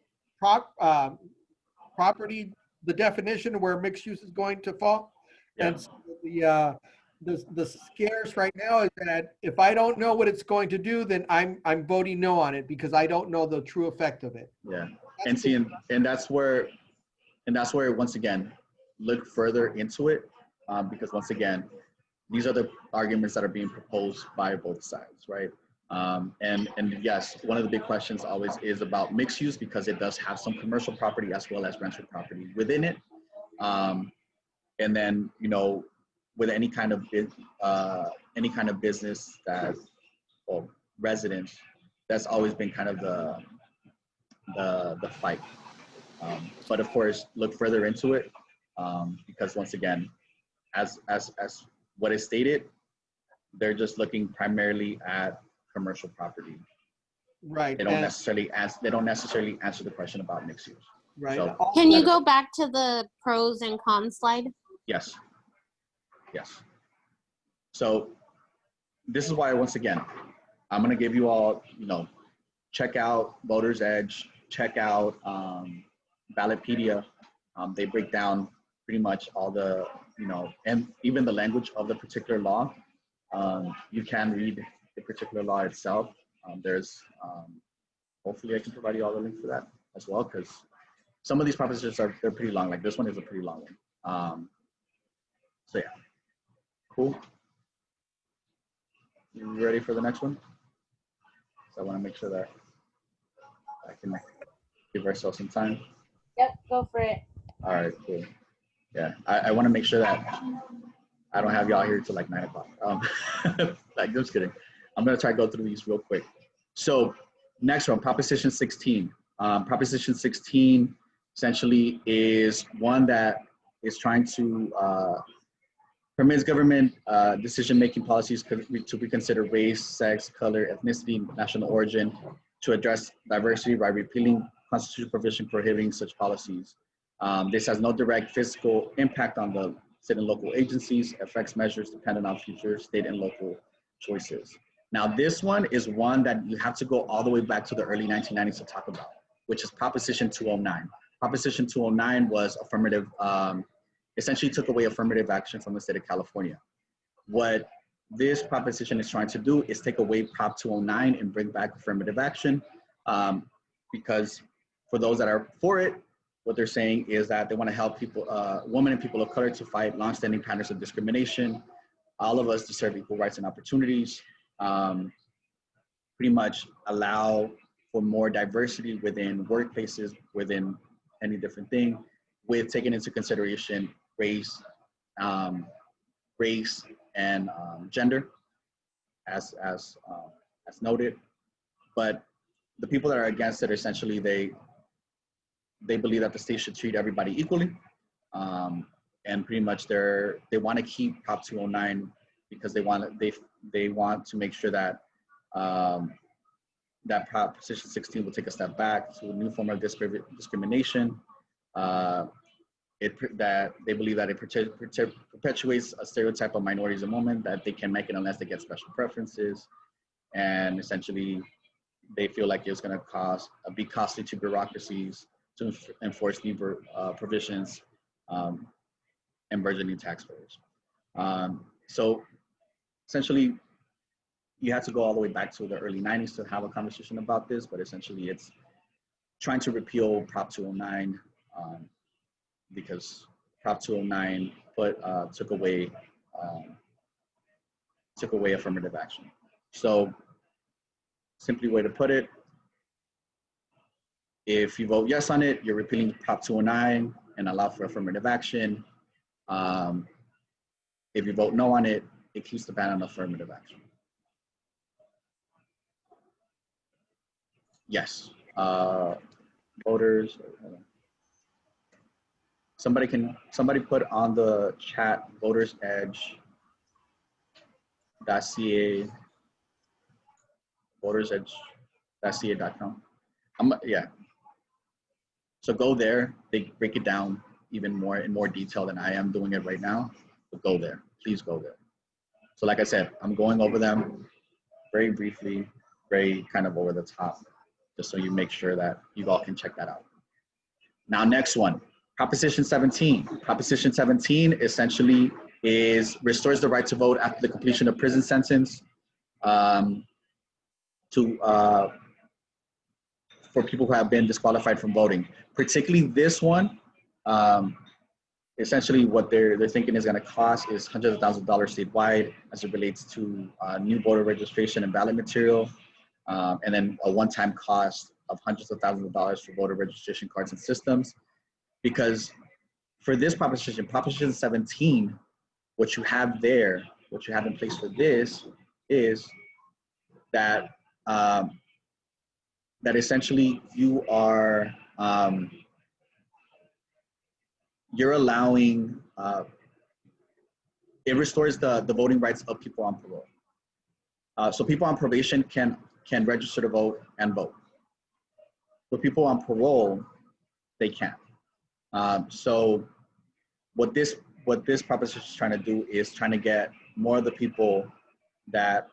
property, the definition where mixed use is going to fall. Yeah. And so the scarce right now is that if I don't know what it's going to do, then I'm voting no on it because I don't know the true effect of it. Yeah. And see, and that's where once again, look further into it, because once again, these are the arguments that are being proposed by both sides, right? And yes, one of the big questions always is about mixed use because it does have some commercial property as well as rental property within it. And then, with any kind of business that, or residents, that's always been kind of the fight. But of course, look further into it, because once again, as what is stated, they're just looking primarily at commercial property. Right. They don't necessarily answer the question about mixed use. Right. So, Can you go back to the pros and cons slide? yes. Yes. So this is why, once again, I'm going to give you all, check out Voter's Edge, check out Ballotpedia. They break down pretty much all the, and even the language of the particular law. You can read the particular law itself. There's, hopefully I can provide you all the link for that as well, because some of these propositions they're pretty long. Like this one is a pretty long one. So yeah, cool. You ready for the next one? So I want to make sure that I can give ourselves some time. Yep, go for it. All right, cool. Yeah, I want to make sure that I don't have y'all here till like 9 o'clock. Like, just kidding. I'm going to try to go through these real quick. So next one, Proposition 16. Proposition 16 essentially is one that is trying to permits government decision-making policies to reconsider race, sex, color, ethnicity, national origin to address diversity by repealing constitutional provision prohibiting such policies. This has no direct fiscal impact on the state and local agencies, affects measures dependent on future state and local choices. Now, this one is one that you have to go all the way back to the early 1990s to talk about, which is Proposition 209. Proposition 209 was affirmative, essentially took away affirmative action from the state of California. What this proposition is trying to do is take away Prop 209 and bring back affirmative action, because for those that are for it, what they're saying is that they want to help people, women and people of color to fight longstanding patterns of discrimination. All of us deserve equal rights and opportunities. Pretty much allow for more diversity within workplaces, within any different thing, with taking into consideration race and gender, as noted. But the people that are against it, essentially, they believe that the state should treat everybody equally, and pretty much they want to keep Prop 209 because they want to make sure that that Proposition 16 will take a step back to a new form of discrimination. That they believe that it perpetuates a stereotype of minorities and women, that they can make it unless they get special preferences, and essentially they feel like it's going to be costly to bureaucracies to enforce new provisions and burgeoning taxpayers. So essentially, you have to go all the way back to the early 90s to have a conversation about this, but essentially it's trying to repeal Prop 209 because Prop 209 took away affirmative action. So simply way to put it, if you vote yes on it, you're repealing Prop 209 and allow for affirmative action. If you vote no on it, it keeps the ban on affirmative action. Yes, voters. Somebody put on the chat Voters Edge .ca, votersedge.ca.com. Yeah. So go there. They break it down even more in more detail than I am doing it right now. But go there. Please go there. So like I said, I'm going over them very briefly, very kind of over the top, just so you make sure that you all can check that out. Now, next one, Proposition 17. Proposition 17 essentially restores the right to vote after the completion of prison sentence for people who have been disqualified from voting. Particularly this one, essentially what they're thinking is going to cost is hundreds of thousands of dollars statewide as it relates to new voter registration and ballot material, and then a one-time cost of hundreds of thousands of dollars for voter registration cards and systems. Because for this proposition, Proposition 17, what you have there, what you have in place for this is that that essentially you are you're allowing, it restores the voting rights of people on parole. So people on probation can register to vote and vote. But people on parole, they can't. So what this proposition is trying to do is trying to get more of the people that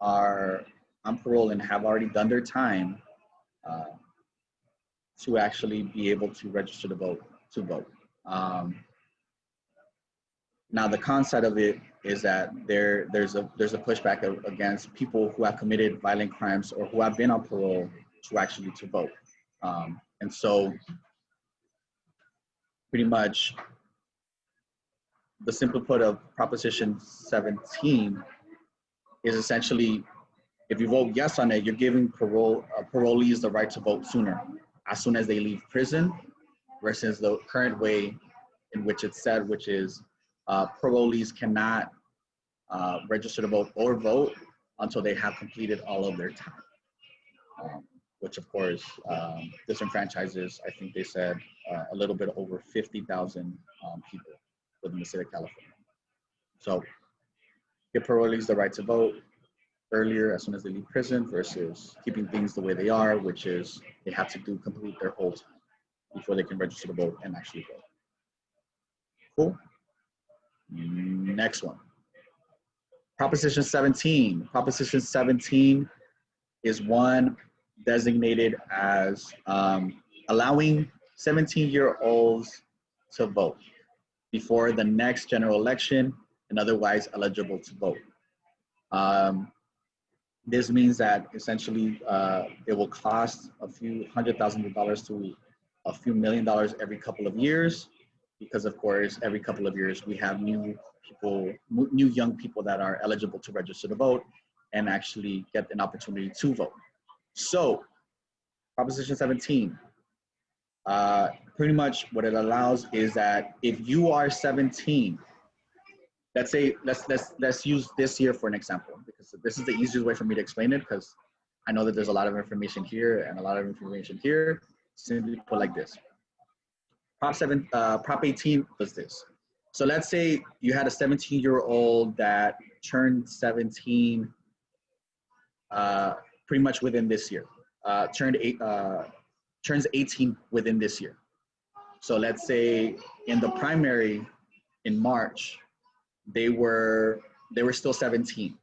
are on parole and have already done their time to actually be able to register to vote. Now the con side of it is that there's a pushback against people who have committed violent crimes or who have been on parole to vote. And so pretty much the simple put of Proposition 17 is essentially, if you vote yes on it, you're giving parolees the right to vote sooner, as soon as they leave prison, versus the current way in which it's said, which is parolees cannot register to vote or vote until they have completed all of their time, which of course disenfranchises, I think they said, a little bit over 50,000 people within the state of California. So give parolees the right to vote earlier as soon as they leave prison versus keeping things the way they are, which is they have to complete their whole time before they can register to vote and actually vote. Cool. Next one. Proposition 17. Proposition 17 is one designated as allowing 17-year-olds to vote before the next general election and otherwise eligible to vote. This means that essentially it will cost a few $100,000 to a few $1 million every couple of years, because of course every couple of years we have new young people that are eligible to register to vote and actually get an opportunity to vote. So Proposition 17, pretty much what it allows is that if you are 17, let's use this year for an example, because this is the easiest way for me to explain it, because I know that there's a lot of information here and a lot of information here. Simply put like this. Prop 18 was this. So let's say you had a 17-year-old that turned 17 pretty much within this year. Turns 18 within this year. So let's say in the primary in March, they were still 17,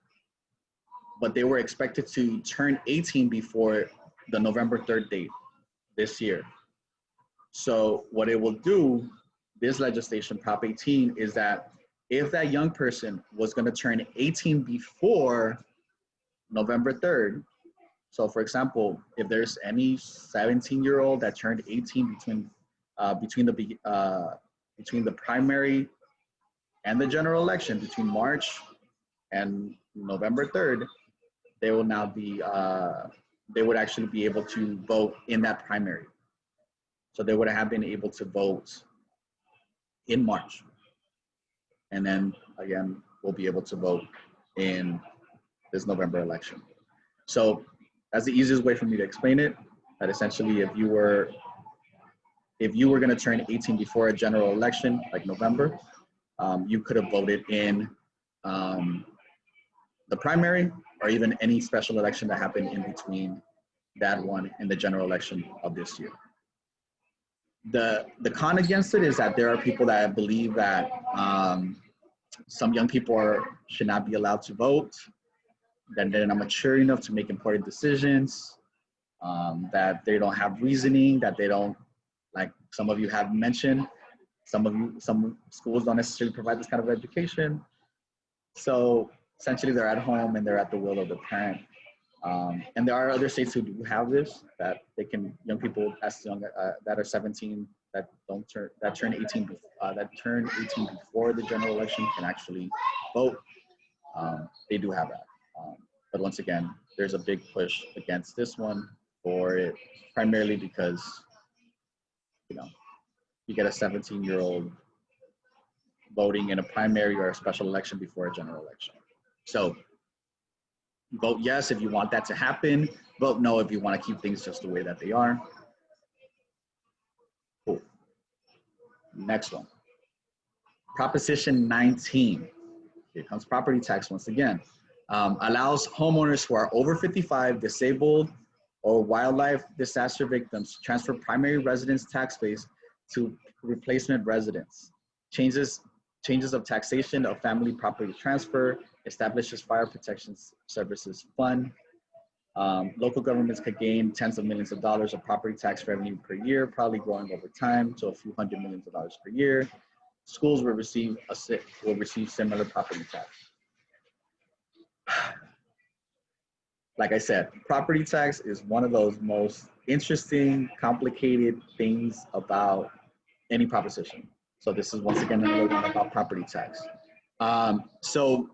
but they were expected to turn 18 before the November 3rd date this year. So what it will do, this legislation, Prop 18, is that if that young person was going to turn 18 before November 3rd, so for example, if there's any 17-year-old that turned 18 between the primary and the general election between March and November 3rd, they will now be, they would actually be able to vote in that primary. So they would have been able to vote in March. And then again, we'll be able to vote in this November election. So that's the easiest way for me to explain it, that essentially if you were going to turn 18 before a general election, like November, you could have voted in the primary or even any special election that happened in between that one and the general election of this year. The con against it is that there are people that believe that some young people should not be allowed to vote, that they're not mature enough to make important decisions, that they don't have reasoning, that they don't, like some of you have mentioned, some schools don't necessarily provide this kind of education. So essentially they're at home and they're at the will of the parent. And there are other states who do have this, that they can, young people as young, that are 17, that turn 18 before the general election can actually vote. They do have that. But once again, there's a big push against this one for it, primarily because, you know, you get a 17-year-old voting in a primary or a special election before a general election. So vote yes if you want that to happen. Vote no if you want to keep things just the way that they are. Cool. Next one. Proposition 19. Here comes property tax once again. Allows homeowners who are over 55, disabled, or wildlife disaster victims to transfer primary residence tax base to replacement residence. Changes of taxation of family property transfer, establishes fire protection services fund. Local governments could gain tens of millions of dollars of property tax revenue per year, probably growing over time to a few hundred millions of dollars per year. Schools will receive similar property tax. Like I said, property tax is one of those most interesting, complicated things about any proposition. So this is once again another one about property tax. So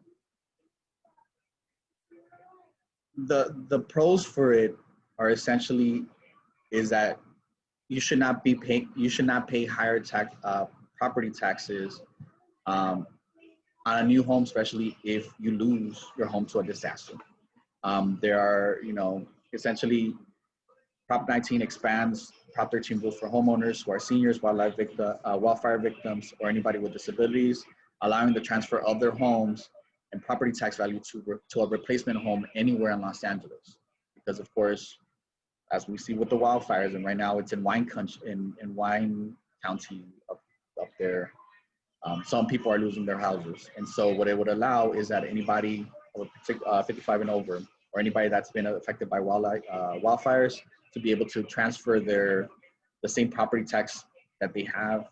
the pros for it are essentially is that you should not pay higher tax property taxes on a new home, especially if you lose your home to a disaster. There are, you know, essentially Prop 19 expands Prop 13 rules for homeowners who are seniors, wildfire victims, or anybody with disabilities, allowing the transfer of their homes and property tax value to a replacement home anywhere in Los Angeles. Because of course, as we see with the wildfires, and right now it's in Wine County up there, some people are losing their houses. And so what it would allow is that anybody 55 and over, or anybody that's been affected by wildfires, to be able to transfer the same property tax that they have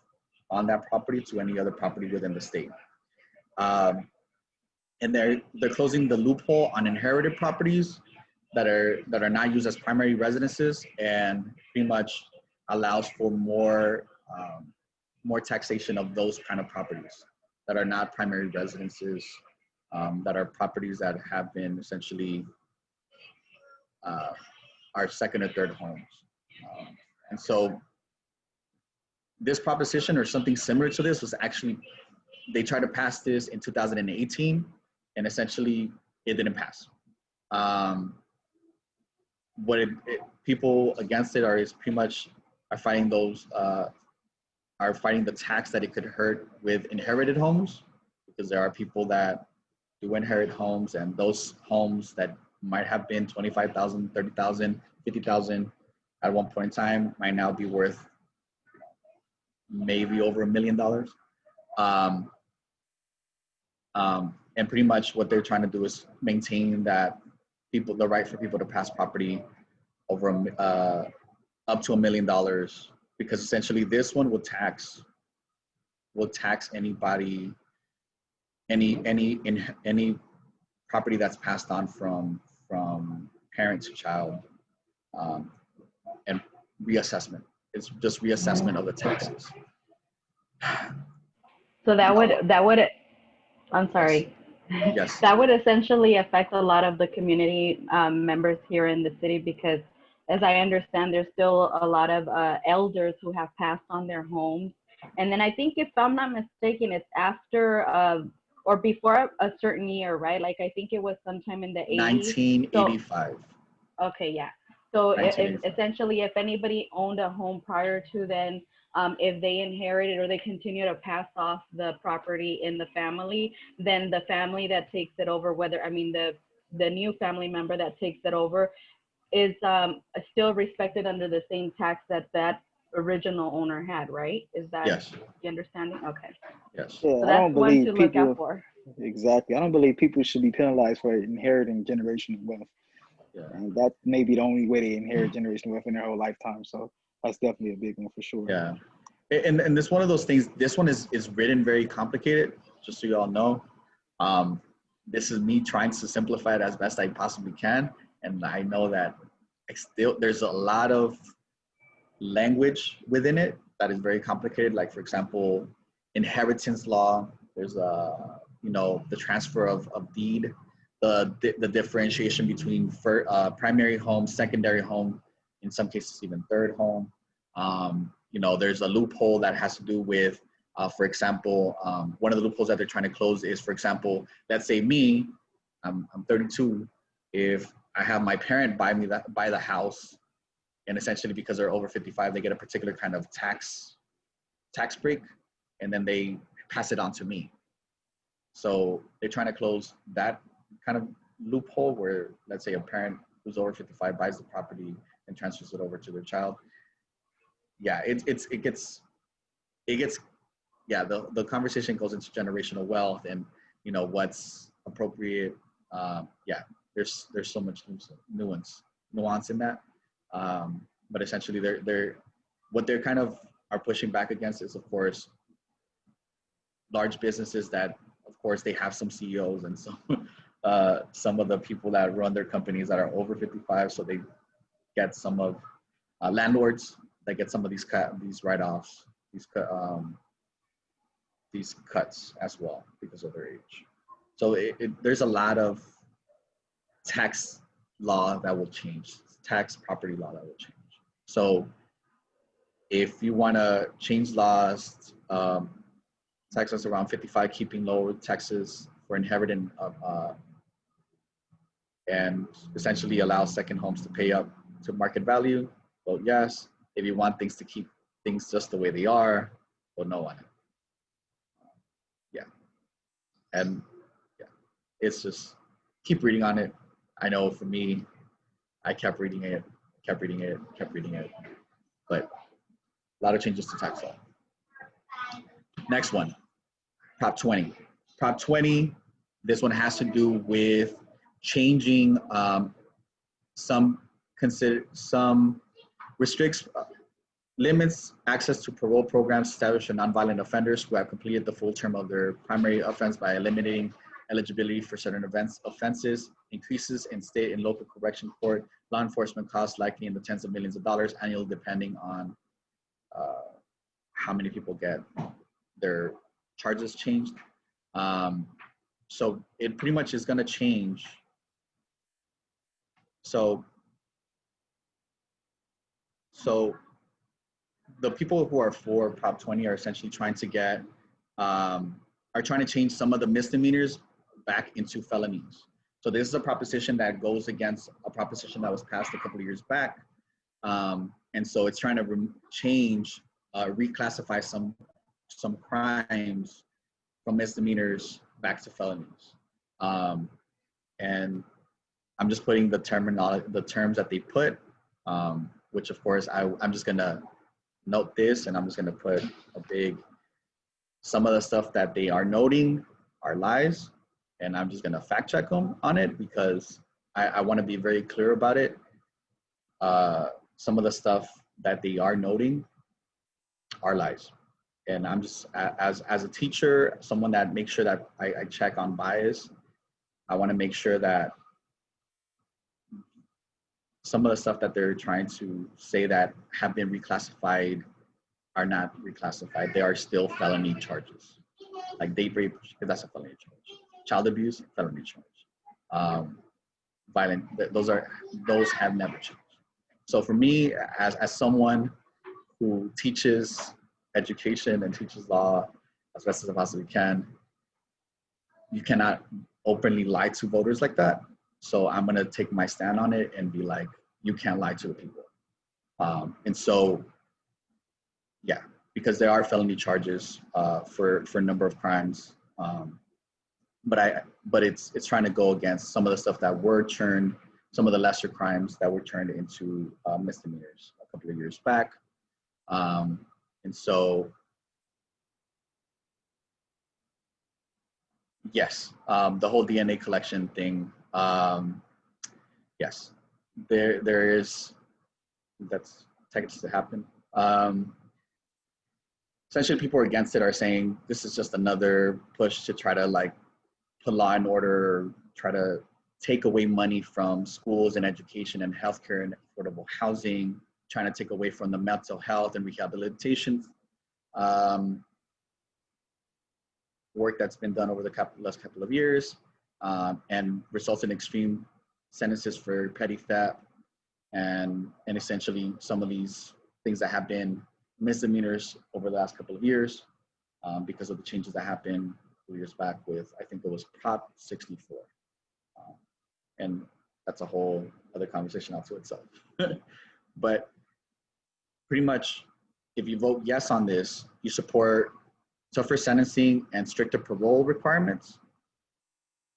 on that property to any other property within the state. And they're closing the loophole on inherited properties that are not used as primary residences, and pretty much allows for more taxation of those kind of properties that are not primary residences, that are properties that have been essentially our second or third homes. And so this proposition, or something similar to this, was actually, they tried to pass this in 2018, and essentially it didn't pass. People against it are fighting the tax that it could hurt with inherited homes, because there are people that do inherit homes, and those homes that might have been 25,000, 30,000, 50,000 at one point in time might now be worth maybe over $1 million. And pretty much what they're trying to do is maintain that the right for people to pass property over up to $1 million, because essentially this one will tax anybody, any property that's passed on from parent to child, and reassessment. It's just reassessment of the taxes. So that would, I'm sorry. Yes. That would essentially affect a lot of the community members here in the city, because as I understand, there's still a lot of elders who have passed on their homes. And then I think, if I'm not mistaken, it's after or before a certain year, right? Like I think it was sometime in the 80s. 1985. So, okay, yeah. So essentially, if anybody owned a home prior to then, if they inherit it or they continue to pass off the property in the family, then the family that takes it over, the new family member that takes it over is still respected under the same tax that original owner had, right? Is that Yes. the understanding? Okay. Yes. Yeah, So I that's don't one to believe look out people, for. exactly. I don't believe people should be penalized for inheriting generational wealth. Yeah. And that may be the only way they inherit generational wealth in their whole lifetime. So that's definitely a big one for sure. Yeah. And this one of those things, this one is written very complicated, just so you all know. This is me trying to simplify it as best I possibly can. And I know that there's a lot of language within it that is very complicated. Like, for example, inheritance law, there's the transfer of deed, the differentiation between primary home, secondary home, in some cases even third home. There's a loophole that has to do with, for example, one of the loopholes that they're trying to close is, for example, let's say me, I'm 32. If I have my parent buy the house, and essentially because they're over 55, they get a particular kind of tax break, and then they pass it on to me. So they're trying to close that kind of loophole where, let's say, a parent who's over 55 buys the property and transfers it over to their child. Yeah, the conversation goes into generational wealth and what's appropriate. There's so much nuance in that. But essentially, what they're kind of are pushing back against is, of course, large businesses that, of course, they have some CEOs and some of the people that run their companies that are over 55, so they get some of landlords that get some of these write-offs, these cuts as well because of their age. So there's a lot of tax law that will change, tax property law that will change. So if you want to change laws, tax us around 55, keeping lower taxes for inheritance and essentially allow second homes to pay up to market value, vote yes. If you want things to keep things just the way they are, vote no on it. And it's just keep reading on it. I know for me, I kept reading it, but a lot of changes to tax law. Next one, Prop 20. Prop 20, this one has to do with changing limits access to parole programs established for nonviolent offenders who have completed the full term of their primary offense by eliminating eligibility for certain offenses, increases in state and local correction court, law enforcement costs likely in the tens of millions of dollars annually, depending on how many people get their charges changed. So it pretty much is going to change. So the people who are for Prop 20 are essentially trying to change some of the misdemeanors back into felonies. So this is a proposition that goes against a proposition that was passed a couple of years back. And so it's trying to reclassify some crimes from misdemeanors back to felonies. And I'm just putting the terms that they put, which of course I'm just gonna note this, and I'm just gonna put some of the stuff that they are noting are lies, and I'm just gonna fact check them on it because I wanna be very clear about it. Some of the stuff that they are noting are lies. And I'm just, as a teacher, someone that makes sure that I check on bias, I wanna make sure that some of the stuff that they're trying to say that have been reclassified are not reclassified. They are still felony charges. Like date rape, that's a felony charge. Child abuse, felony charge. Those have never changed. So for me, as someone who teaches education and teaches law as best as I possibly can, you cannot openly lie to voters like that. So I'm gonna take my stand on it and be like, you can't lie to the people. And so, yeah, because there are felony charges for a number of crimes. But it's trying to go against some of the stuff that were turned, some of the lesser crimes that were turned into misdemeanors a couple of years back. And so, yes, the whole DNA collection thing, yes, there is, that's technically to happen. Essentially, people against it are saying this is just another push to try to like put law and order, try to take away money from schools and education and healthcare and affordable housing, trying to take away from the mental health and rehabilitation work that's been done over the last couple of years, and results in extreme sentences for petty theft and essentially some of these things that have been misdemeanors over the last couple of years because of the changes that happened a few years back with, I think it was Prop 64. And that's a whole other conversation unto itself. But pretty much, if you vote yes on this, you support tougher sentencing and stricter parole requirements.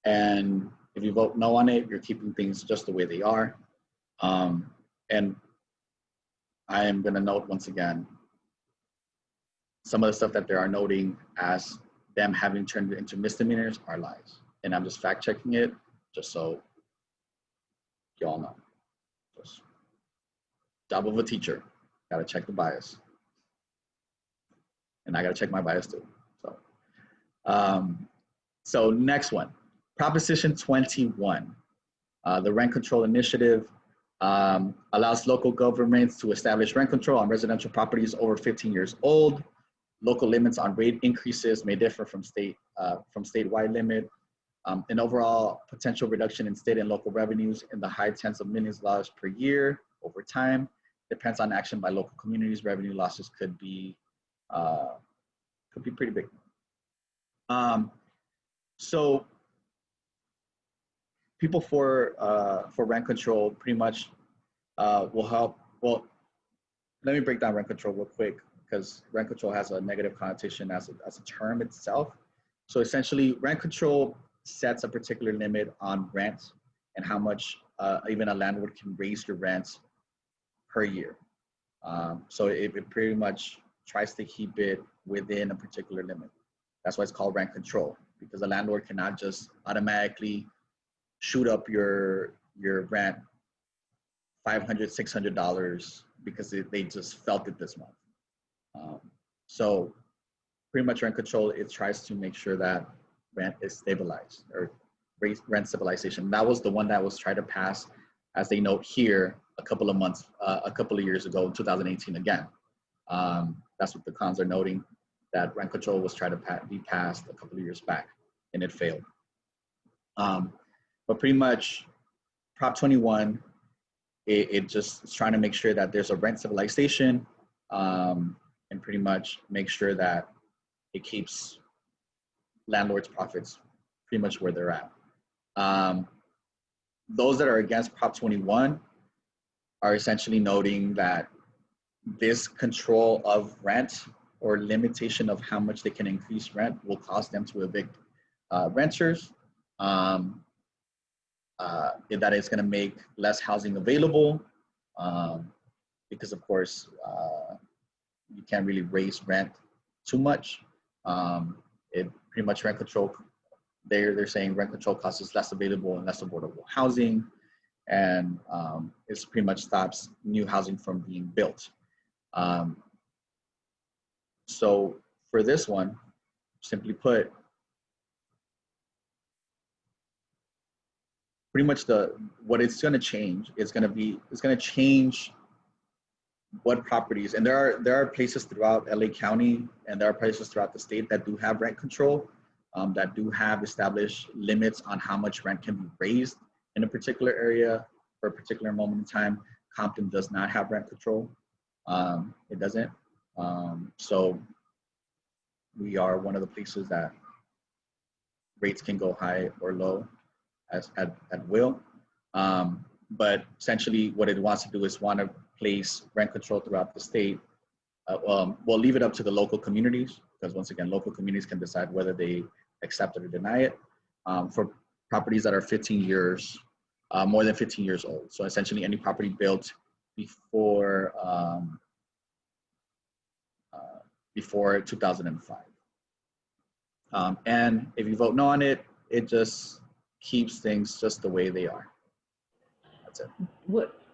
And if you vote no on it, you're keeping things just the way they are. And I am going to note once again, some of the stuff that they are noting as them having turned it into misdemeanors are lies. And I'm just fact checking it just so you all know. Just job of a teacher, gotta check the bias. And I gotta check my bias too. So next one, Proposition 21. The Rent Control Initiative allows local governments to establish rent control on residential properties over 15 years old. Local limits on rate increases may differ from statewide limit. An overall potential reduction in state and local revenues in the high tens of millions of dollars per year over time depends on action by local communities. Revenue losses could be pretty big. So people for rent control pretty much will help. Well, let me break down rent control real quick because rent control has a negative connotation as a term itself. So essentially, rent control sets a particular limit on rent and how much even a landlord can raise your rent per year. So it pretty much tries to keep it within a particular limit. That's why it's called rent control, because the landlord cannot just automatically shoot up your rent $500, $600 because they just felt it this month. So pretty much rent control, it tries to make sure that rent is stabilized or rent stabilization. That was the one that was tried to pass, as they note here, a couple of years ago in 2018 again. That's what the cons are noting, that rent control was tried to be passed a couple of years back and it failed. But pretty much Prop 21, it just is trying to make sure that there's a rent stabilization and pretty much make sure that it keeps landlords' profits pretty much where they're at. Those that are against Prop 21 are essentially noting that this control of rent or limitation of how much they can increase rent will cause them to evict renters. That is going to make less housing available because, of course, you can't really raise rent too much. It pretty much rent control, they're saying rent control causes less available and less affordable housing, and it pretty much stops new housing from being built. So for this one, simply put, pretty much what it's going to change is going to change what properties, and there are places throughout LA County and there are places throughout the state that do have rent control, that do have established limits on how much rent can be raised in a particular area for a particular moment in time. Compton does not have rent control. It doesn't. So we are one of the places that rates can go high or low at will. But essentially what it wants to do is want to place rent control throughout the state we'll leave it up to the local communities, because once again, local communities can decide whether they accept it or deny it, for properties that are 15 years, more than 15 years old. So essentially any property built before, before 2005. And if you vote no on it, it just keeps things just the way they are. That's it.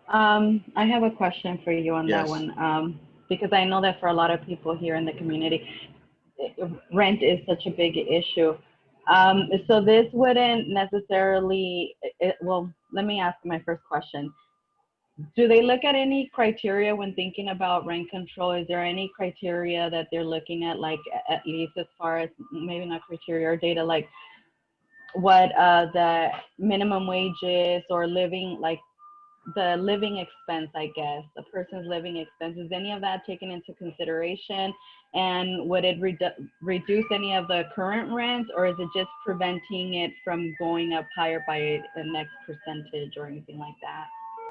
I have a question for you on that Yes. one, because I know that for a lot of people here in the community, rent is such a big issue. So this wouldn't necessarily, well, let me ask my first question. Do they look at any criteria when thinking about rent control? Is there any criteria that they're looking at, like at least as far as, maybe not criteria or data, like what the minimum wage is, or living, like the living expense, I guess, the person's living expense? Is any of that taken into consideration? And would it reduce any of the current rent, or is it just preventing it from going up higher by the next percentage or anything like that?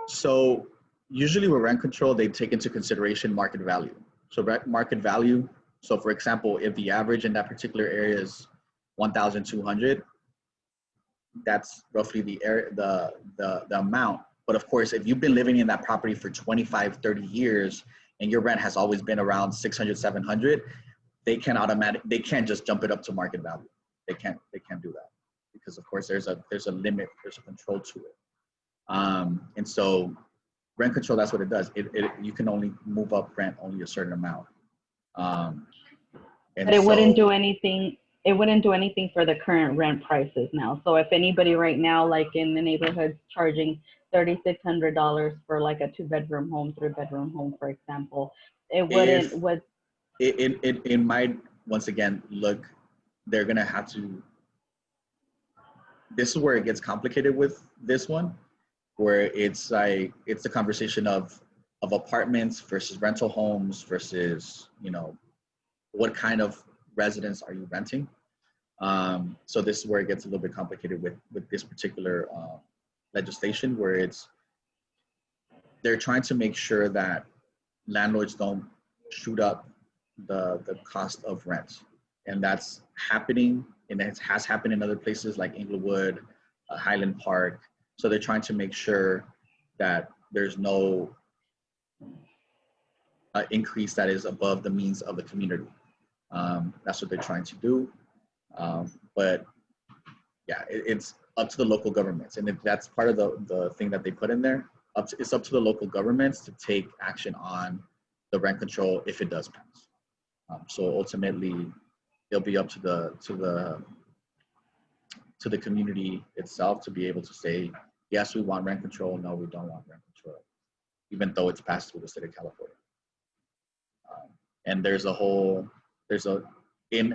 So usually with rent control, they take into consideration market value. So market value. So for example, if the average in that particular area is 1,200, that's roughly the area, the amount. But of course, if you've been living in that property for 25, 30 years and your rent has always been around 600, 700, they can't just jump it up to market value. They can't do that, because of course there's a limit, there's a control to it. And so rent control, that's what it does. You can only move up rent only a certain amount. But it wouldn't do anything. It wouldn't do anything for the current rent prices now. So if anybody right now, like in the neighborhood, charging $3,600 for like a 2-bedroom home, 3-bedroom home, for example, it wouldn't. It might, once again, look, they're gonna have to. This is where it gets complicated with this one, where it's like, it's the conversation of apartments versus rental homes versus, you know, what kind of residence are you renting? So this is where it gets a little bit complicated with this particular legislation, where they're trying to make sure that landlords don't shoot up the cost of rent. And that's happening, and it has happened in other places like Inglewood, Highland Park. So they're trying to make sure that there's no increase that is above the means of the community. That's what they're trying to do. But yeah, it's up to the local governments. And if that's part of the thing that they put in there, it's up to the local governments to take action on the rent control if it does pass. So ultimately, it'll be up to the community itself to be able to say, yes, we want rent control. No, we don't want rent control, even though it's passed through the state of California. And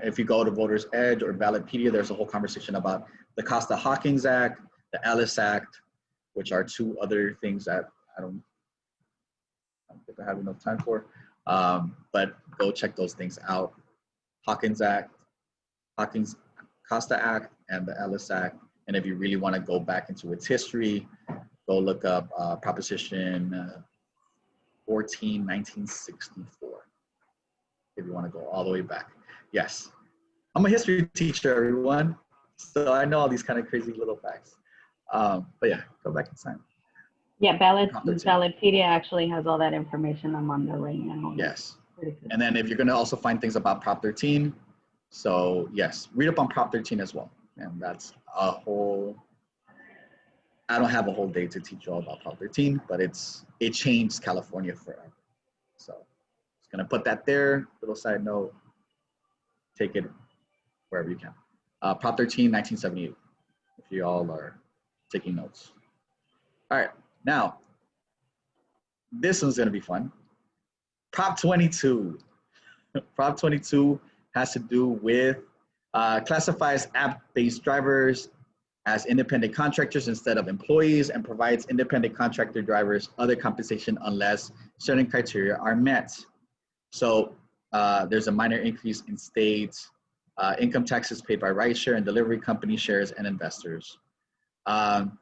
if you go to Voters Edge or Ballotpedia, there's a whole conversation about the Costa-Hawkins Act, the Ellis Act, which are two other things that I don't think I have enough time for. But go check those things out. Hawkins Act, Costa Act, and the Ellis Act. And if you really want to go back into its history, go look up Proposition 14, 1964. If you want to go all the way back. Yes, I'm a history teacher, everyone. So I know all these kind of crazy little facts. But yeah, go back in time. Yeah, Ballotpedia actually has all that information. I'm on there right now. Yes. And then if you're going to also find things about Prop 13, so yes, read up on Prop 13 as well. And that's a whole, I don't have a whole day to teach you all about Prop 13, but it changed California forever. So just going to put that there, little side note, take it wherever you can. Prop 13, 1978, if you all are taking notes. All right, now, this one's going to be fun. Prop 22. Prop 22 has to do with classifies app-based drivers as independent contractors instead of employees, and provides independent contractor drivers other compensation unless certain criteria are met. So there's a minor increase in state income taxes paid by rideshare and delivery company shares and investors.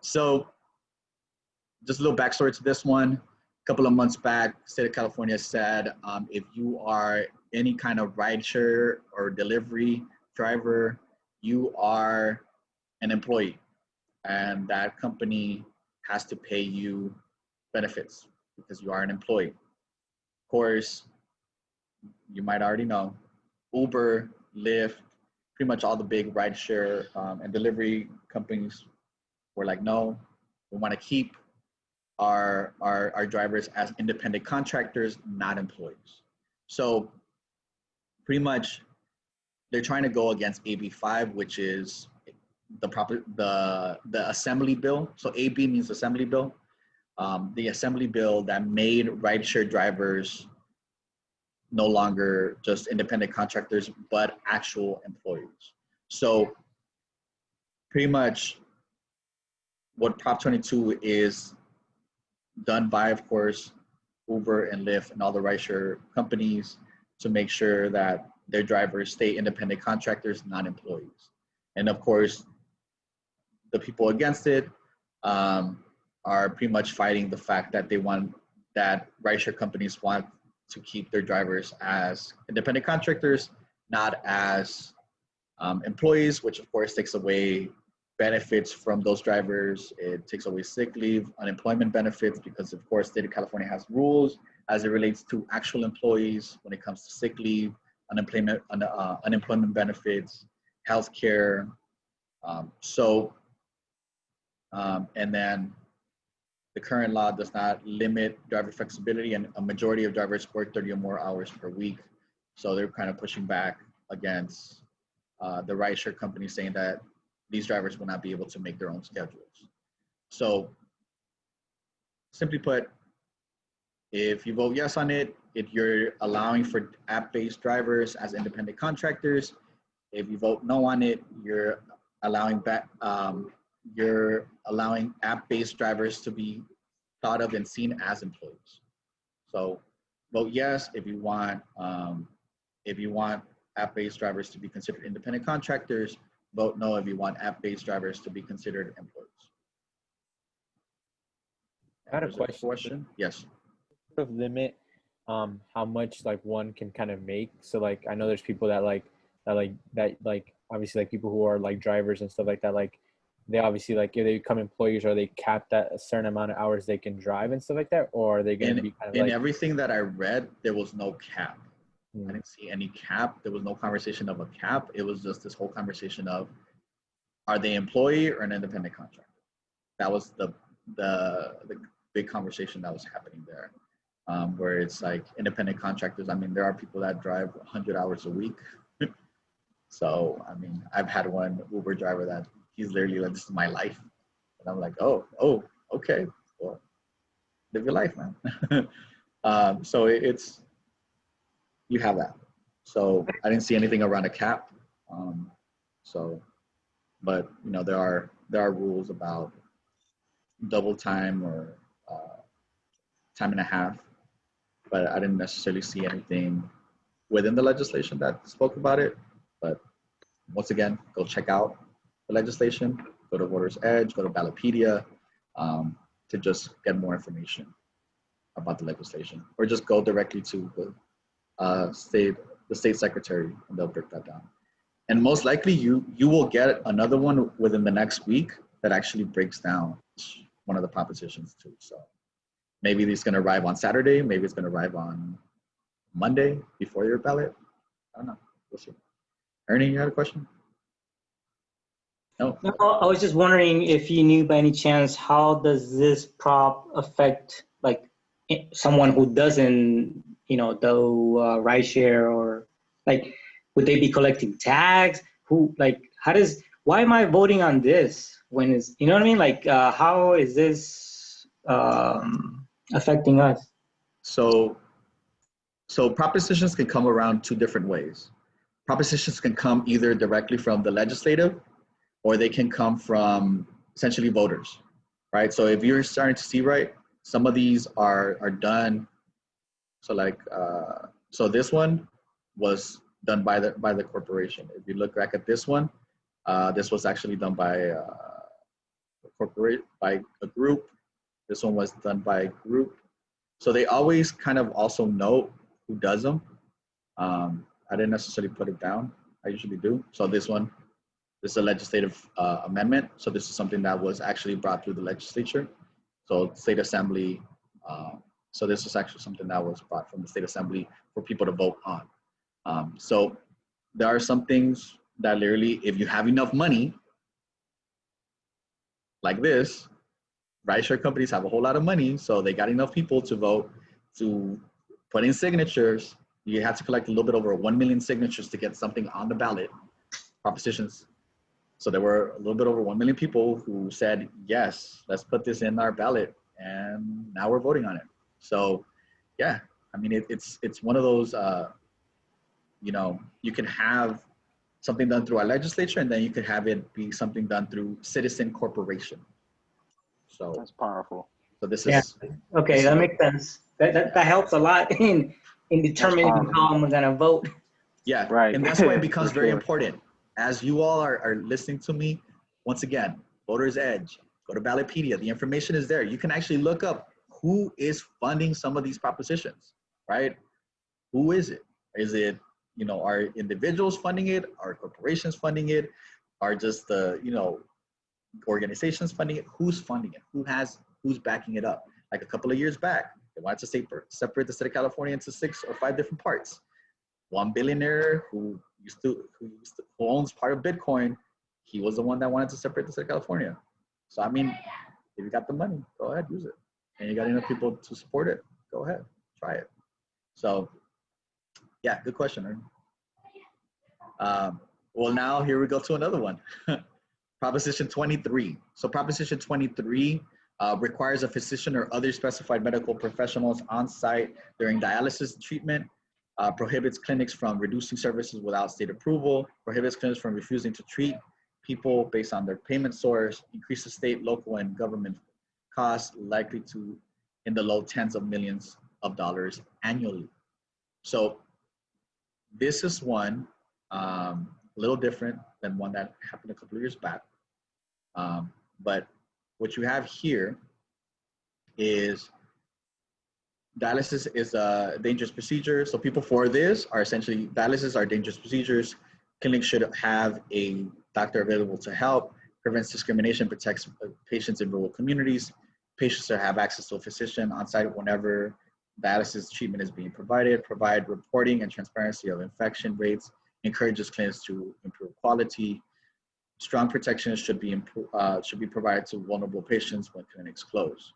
So just a little backstory to this one. couple of months back, state of California said if you are any kind of rideshare or delivery driver, you are an employee, and that company has to pay you benefits because you are an employee. Of course, you might already know, Uber, Lyft, pretty much all the big rideshare and delivery companies were like, no, we want to keep our drivers as independent contractors, not employees. So pretty much they're trying to go against AB 5, which is the assembly bill. So AB means assembly bill. The assembly bill that made rideshare drivers no longer just independent contractors, but actual employees. So pretty much what Prop 22 is done by, of course, Uber and Lyft and all the rideshare companies to make sure that their drivers stay independent contractors, not employees. And of course, the people against it are pretty much fighting the fact that that rideshare companies want to keep their drivers as independent contractors, not as employees, which of course takes away benefits from those drivers. It takes away sick leave, unemployment benefits, because of course, state of California has rules as it relates to actual employees when it comes to sick leave, unemployment benefits, healthcare. And then the current law does not limit driver flexibility, and a majority of drivers work 30 or more hours per week. So they're kind of pushing back against the rideshare company, saying that these drivers will not be able to make their own schedules. So simply put, if you vote yes on it, you're allowing for app-based drivers as independent contractors. If you vote no on it, you're allowing app-based drivers to be thought of and seen as employees. So vote yes if you want app-based drivers to be considered independent contractors. Vote no if you want app-based drivers to be considered employees. I had a question. Yes. Sort of limit how much like one can kind of make. So like I know there's people that obviously like people who are like drivers and stuff like that, like they obviously like if they become employees, are they capped at a certain amount of hours they can drive and stuff like that, or are they going to be kind of in everything that I read, there was no cap. I didn't see any cap. There was no conversation of a cap. It was just this whole conversation of, are they employee or an independent contractor? That was the big conversation that was happening there, where it's like independent contractors. I mean, there are people that drive 100 hours a week. So, I mean, I've had one Uber driver that he's literally like, this is my life. And I'm like, oh, okay. Well, live your life, man. So you have that. So I didn't see anything around a cap. But you know, there are rules about double time or time and a half, but I didn't necessarily see anything within the legislation that spoke about it. But once again, go check out the legislation, go to Voters Edge, go to Ballotpedia to just get more information about the legislation, or just go directly to the state secretary and they'll break that down. And most likely you will get another one within the next week that actually breaks down one of the propositions too. So maybe it's going to arrive on Saturday, maybe it's going to arrive on Monday before your ballot. I don't know. We'll see. Ernie, you had a question? No, I was just wondering if you knew by any chance, how does this prop affect like someone who doesn't, do rideshare, or like, would they be collecting tags? Why am I voting on this when it's, you know what I mean? Like, how is this affecting us? So propositions can come around two different ways. Propositions can come either directly from the legislative, or they can come from essentially voters, right? So if you're starting to see, right, some of these are done. So like, so this one was done by the corporation. If you look back at this one, this was actually done by a group. This one was done by a group. So they always kind of also note who does them. I didn't necessarily put it down. I usually do. So this is a legislative amendment. So this is something that was actually brought through the legislature. So state assembly. So this is actually something that was brought from the state assembly for people to vote on. So there are some things that literally, if you have enough money, like this, rideshare companies have a whole lot of money, so they got enough people to vote, to put in signatures. You have to collect a little bit over 1 million signatures to get something on the ballot, propositions. So there were a little bit over 1 million people who said, yes, let's put this in our ballot, and now we're voting on it. So yeah, I mean, it's one of those, you know, you can have something done through our legislature, and then you could have it be something done through citizen corporation. So That's powerful. So this Yeah. is Okay, that makes sense. That helps a lot in determining how I'm gonna vote. yeah, Right. and that's why it becomes For very sure. important. As you all are listening to me, once again, Voter's Edge, go to Ballotpedia. The information is there. You can actually look up who is funding some of these propositions, right? Who is it? Is it, you know, are individuals funding it? Are corporations funding it? Are just the, you know, organizations funding it? Who's funding it? Who's backing it up? Like a couple of years back, they wanted to separate the state of California into 6 or 5 different parts. One billionaire who owns part of Bitcoin, he was the one that wanted to separate the state of California. So I mean, if you got the money, go ahead, use it. And you got enough people to support it, go ahead, try it. So yeah, good question. Well, now here we go to another one. Proposition 23. So Proposition 23 requires a physician or other specified medical professionals on site during dialysis treatment, prohibits clinics from reducing services without state approval, prohibits clinics from refusing to treat people based on their payment source, increases state, local, and government costs likely to in the low tens of millions of dollars annually. So this is one a little different than one that happened a couple of years back. But what you have here is dialysis is a dangerous procedure. So people for this are essentially, dialysis are dangerous procedures. Clinics should have a doctor available to help, prevents discrimination, protects patients in rural communities. Patients should have access to a physician on site whenever dialysis treatment is being provided, provide reporting and transparency of infection rates, encourages clinics to improve quality. Strong protections should be provided to vulnerable patients when clinics close.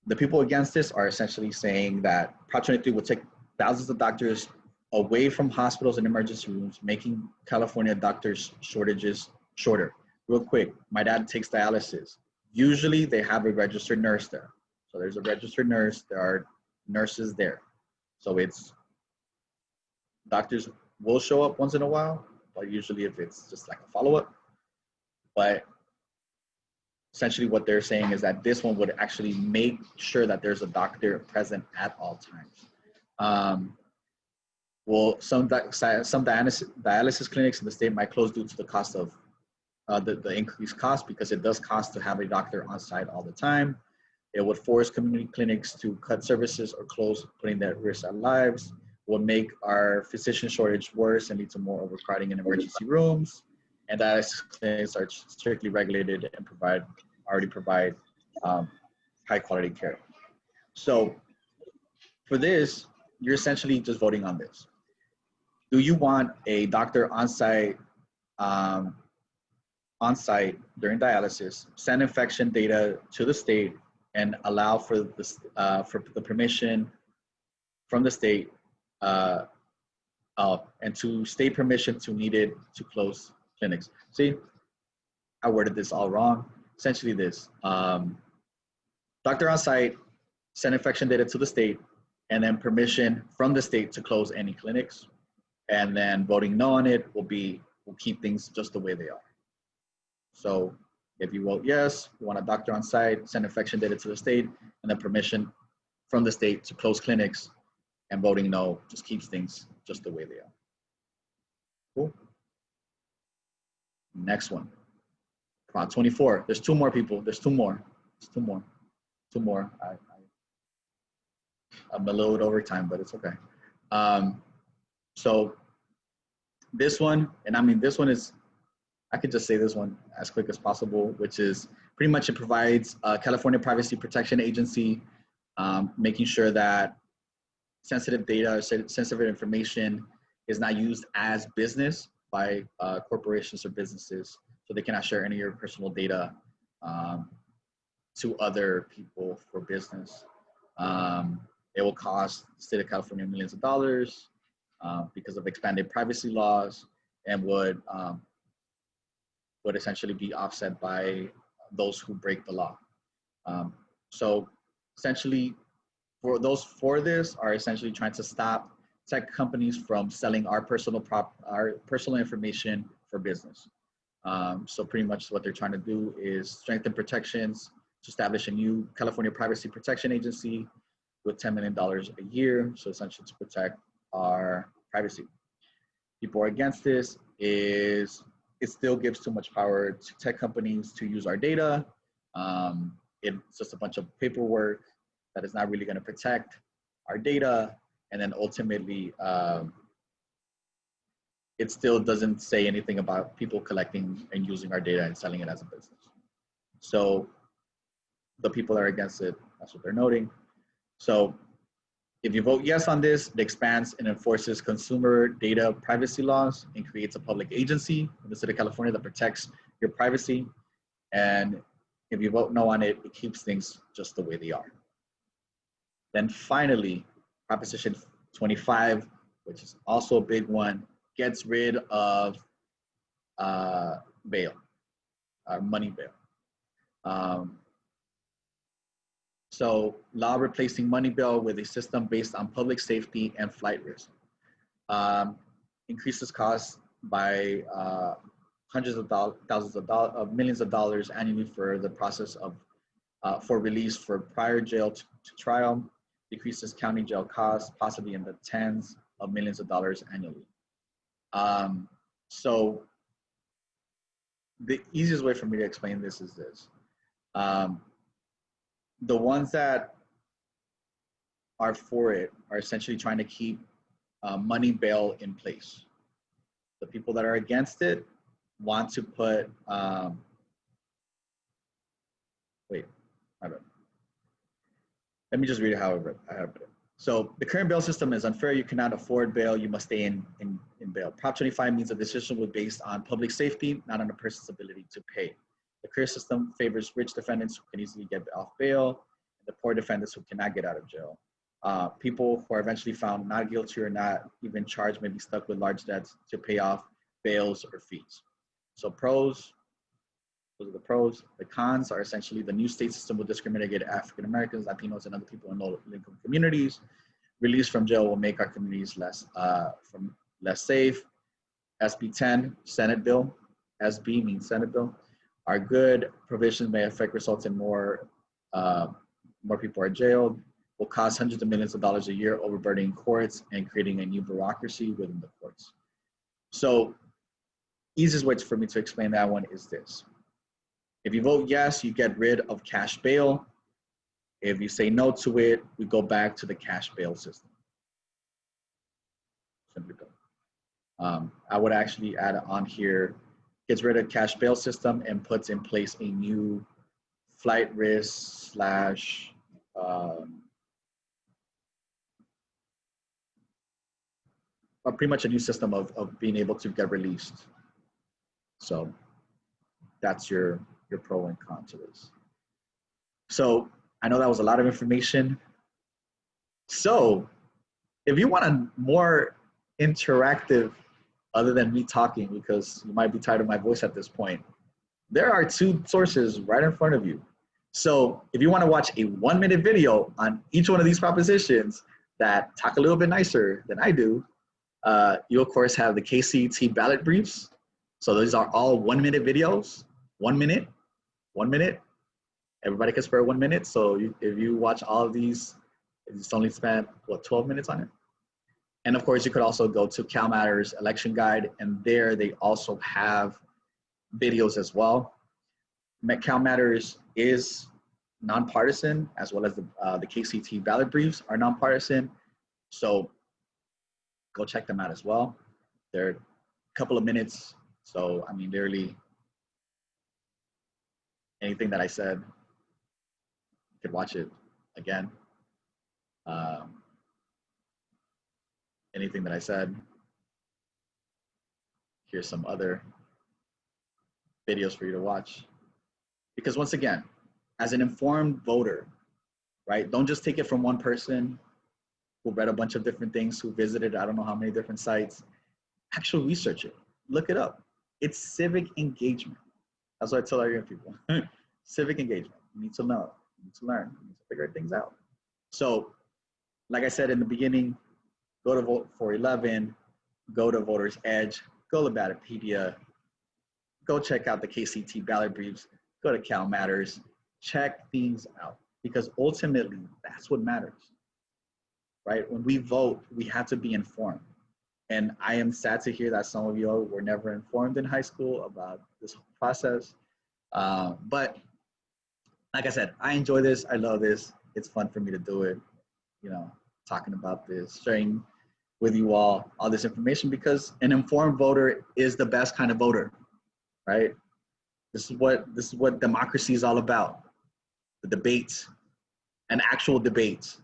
The people against this are essentially saying that Prop 23 would take thousands of doctors away from hospitals and emergency rooms, making California doctors shortages shorter. Real quick, my dad takes dialysis. Usually they have a registered nurse there. So there's a registered nurse, there are nurses there. So it's, doctors will show up once in a while, but usually if it's just like a follow-up. But essentially what they're saying is that this one would actually make sure that there's a doctor present at all times. Well, some dialysis clinics in the state might close due to the cost of the increased cost, because it does cost to have a doctor on site all the time. It would force community clinics to cut services or close, putting their risk our lives. Would make our physician shortage worse and lead to more overcrowding in emergency rooms. And dialysis clinics are strictly regulated and already provide high quality care. So for this, you're essentially just voting on this. Do you want a doctor on site during dialysis, send infection data to the state, and allow for the permission from the state and to state permission to needed to close clinics? See, I worded this all wrong. Essentially this, doctor on site, send infection data to the state, and then permission from the state to close any clinics. And then voting no on it will keep things just the way they are. So if you vote yes, you want a doctor on site, send infection data to the state, and then permission from the state to close clinics, and voting no just keeps things just the way they are. Cool. Next one. Prop 24. There's 2 more people. There's 2 more. There's 2 more. 2 more. I I'm a little bit over time, but it's okay. So this one, and I mean, this one is, I could just say this one as quick as possible, which is pretty much it provides California Privacy Protection Agency, making sure that sensitive data, sensitive information is not used as business by corporations or businesses. So they cannot share any of your personal data to other people for business. It will cost the state of California millions of dollars because of expanded privacy laws, and would essentially be offset by those who break the law. So essentially, for this are essentially trying to stop tech companies from selling our personal information for business. So pretty much what they're trying to do is strengthen protections to establish a new California Privacy Protection Agency with $10 million a year. So essentially to protect our privacy. People are against this is it still gives too much power to tech companies to use our data. It's just a bunch of paperwork that is not really going to protect our data. And then ultimately, it still doesn't say anything about people collecting and using our data and selling it as a business. So the people that are against it, that's what they're noting. So if you vote yes on this, it expands and enforces consumer data privacy laws and creates a public agency in the state of California that protects your privacy. And if you vote no on it, it keeps things just the way they are. Then finally, Proposition 25, which is also a big one, gets rid of bail, money bail. So law replacing money bail with a system based on public safety and flight risk. Increases costs by hundreds of thousands of millions of dollars annually for the process of for release for prior jail to trial. Decreases county jail costs, possibly in the tens of millions of dollars annually. So the easiest way for me to explain this is this. The ones that are for it are essentially trying to keep money bail in place. The people that are against it want to put, wait, my bad. Let me just read it how I have it. So the current bail system is unfair. You cannot afford bail. You must stay in bail. Prop 25 means the decision was based on public safety, not on a person's ability to pay. The current system favors rich defendants who can easily get off bail, and the poor defendants who cannot get out of jail. People who are eventually found not guilty or not even charged may be stuck with large debts to pay off bails or fees. So pros, those are the pros. The cons are essentially the new state system will discriminate against African Americans, Latinos, and other people in low-income communities. Release from jail will make our communities less safe. SB 10, Senate bill. SB means Senate bill. Are good. Provisions may affect results in more people are jailed. Will cost hundreds of millions of dollars a year, overburdening courts and creating a new bureaucracy within the courts. So, easiest way for me to explain that one is this. If you vote yes, you get rid of cash bail. If you say no to it, we go back to the cash bail system. Simply put. I would actually add on here, gets rid of cash bail system and puts in place a new flight risk slash pretty much a new system of being able to get released. So that's your pro and con to this. So I know that was a lot of information. So if you want a more interactive, other than me talking, because you might be tired of my voice at this point, there are two sources right in front of you. So if you want to watch a 1-minute video on each one of these propositions that talk a little bit nicer than I do, you of course have the KCET ballot briefs. So those are all 1-minute videos, 1 minute, 1 minute. Everybody can spare 1 minute. So if you watch all of these, it's only spent, what, 12 minutes on it? And of course, you could also go to CalMatters election guide, and there they also have videos as well. CalMatters is nonpartisan, as well as the KCT ballot briefs are nonpartisan. So go check them out as well. They're a couple of minutes. So, I mean, literally anything that I said, you could watch it again. Anything that I said, here's some other videos for you to watch. Because once again, as an informed voter, right, don't just take it from one person who read a bunch of different things, who visited I don't know how many different sites. Actually research it, look it up. It's civic engagement. That's what I tell our young people. Civic engagement. You need to know, you need to learn, you need to figure things out. So, like I said in the beginning, go to Vote for 11, go to Voters Edge, go to Ballotpedia, go check out the KCT ballot briefs, go to Cal Matters, check things out, because ultimately that's what matters, right? When we vote, we have to be informed. And I am sad to hear that some of you were never informed in high school about this whole process. But like I said, I enjoy this, I love this. It's fun for me to do it, you know, talking about this, sharing with you all this information, because an informed voter is the best kind of voter, right? This is what democracy is all about. The debates, and actual debates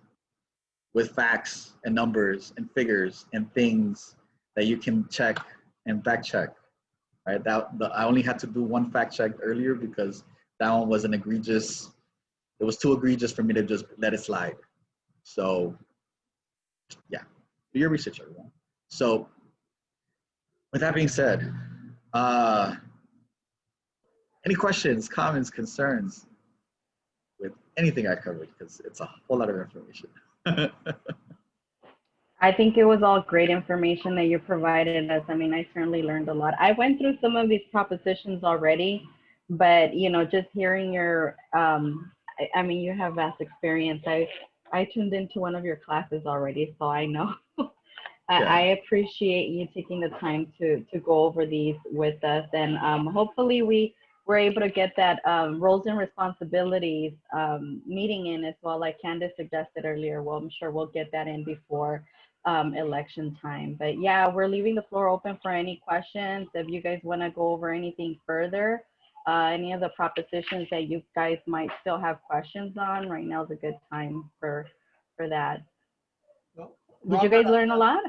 with facts and numbers and figures and things that you can check and fact check, right? I only had to do one fact check earlier because that one was an egregious, it was too egregious for me to just let it slide. So yeah, do your research, everyone. So with that being said, any questions, comments, concerns with anything I covered? Because it's a whole lot of information. I think it was all great information that you provided us. I mean, I certainly learned a lot. I went through some of these propositions already, but you know, just hearing your, I mean, you have vast experience. I tuned into one of your classes already, so I know. I appreciate you taking the time to go over these with us, and hopefully we're able to get that roles and responsibilities meeting in as well, like Candace suggested earlier. Well, I'm sure we'll get that in before election time. But yeah, we're leaving the floor open for any questions. If you guys want to go over anything further, any of the propositions that you guys might still have questions on, right now is a good time for that. Well, Did you guys learn a lot?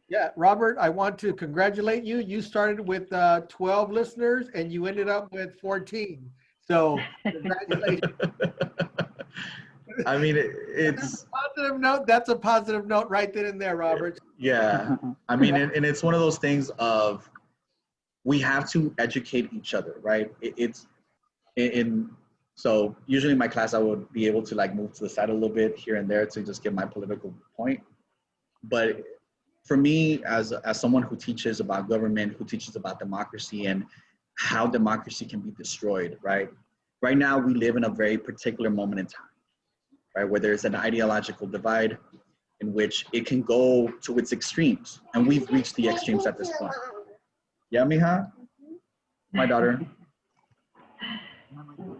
Yeah, Robert, I want to congratulate you. You started with 12 listeners and you ended up with 14. So congratulations. I mean, it's a positive note. That's a positive note right then and there, Robert. Yeah, I mean, and it's one of those things of, we have to educate each other, right? So usually in my class, I would be able to like move to the side a little bit here and there to just get my political point. But for me, as someone who teaches about government, who teaches about democracy and how democracy can be destroyed, right? Right now, we live in a very particular moment in time, right? Where there's an ideological divide in which it can go to its extremes. And we've reached the extremes at this point. Yeah, mija? My daughter.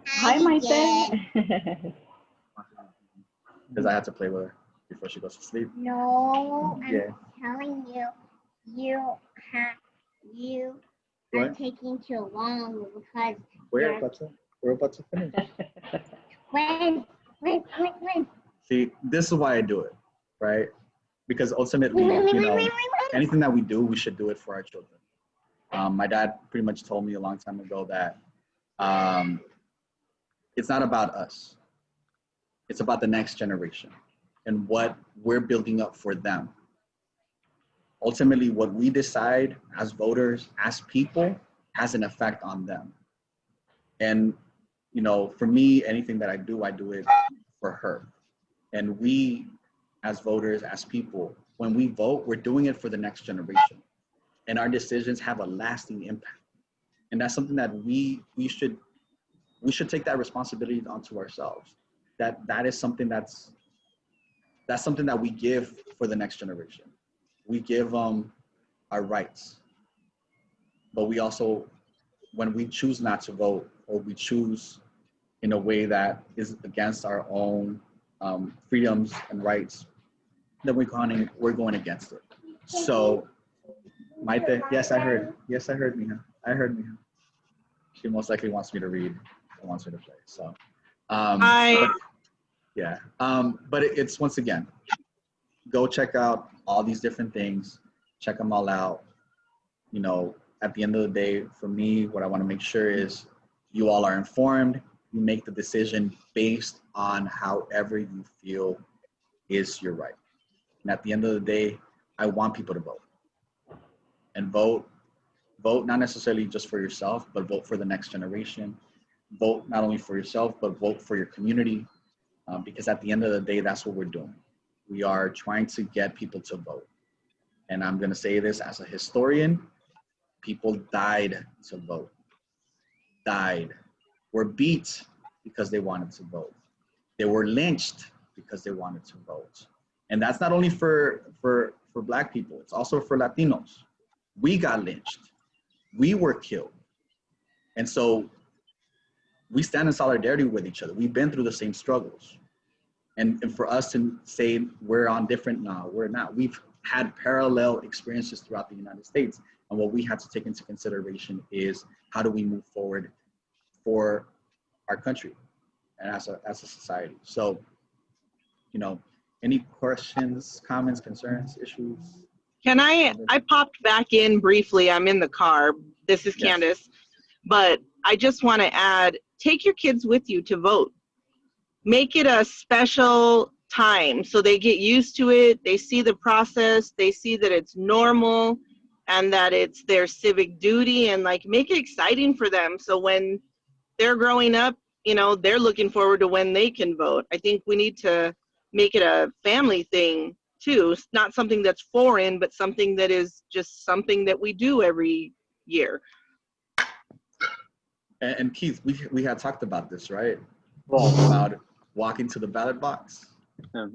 Hi, my dad. Because I had to play with her before she goes to sleep. No, Yeah. I'm telling you, you are taking too long because We're about to finish. When? See, this is why I do it, right? Because ultimately, you know, anything that we do, we should do it for our children. My dad pretty much told me a long time ago that it's not about us. It's about the next generation and what we're building up for them. Ultimately, what we decide as voters, as people, has an effect on them. And, you know, for me, anything that I do it for her. And we, as voters, as people, when we vote, we're doing it for the next generation. And our decisions have a lasting impact. And that's something that we should take that responsibility onto ourselves. That is something that's something that we give for the next generation. We give them our rights. But we also, when we choose not to vote, or we choose in a way that is against our own freedoms and rights, then we're going against it. So, Maite, yes, I heard, Mija. I heard Mija. She most likely wants me to read and wants me to play. So, but, yeah. But it's once again, go check out all these different things, check them all out. You know, at the end of the day, for me, what I want to make sure is you all are informed. You make the decision based on however you feel is your right. And at the end of the day, I want people to vote. And vote not necessarily just for yourself, but vote for the next generation. Vote not only for yourself, but vote for your community. Because at the end of the day, that's what we're doing. We are trying to get people to vote. And I'm going to say this as a historian, people died to vote. Died. Were beat because they wanted to vote. They were lynched because they wanted to vote. And that's not only for Black people, it's also for Latinos. We got lynched. We were killed. And so we stand in solidarity with each other. We've been through the same struggles. And for us to say we're on different, no, we're not. We've had parallel experiences throughout the United States. And what we have to take into consideration is how do we move forward for our country and as a society. So, you know, any questions, comments, concerns, issues? Can I popped back in briefly. I'm in the car. This is Candace. But I just want to add, take your kids with you to vote. Make it a special time so they get used to it. They see the process. They see that it's normal and that it's their civic duty, and like make it exciting for them. So when they're growing up, you know, they're looking forward to when they can vote. I think we need to make it a family thing too. It's not something that's foreign, but something that is just something that we do every year. And Keith, we had talked about this, right? About walking to the ballot box.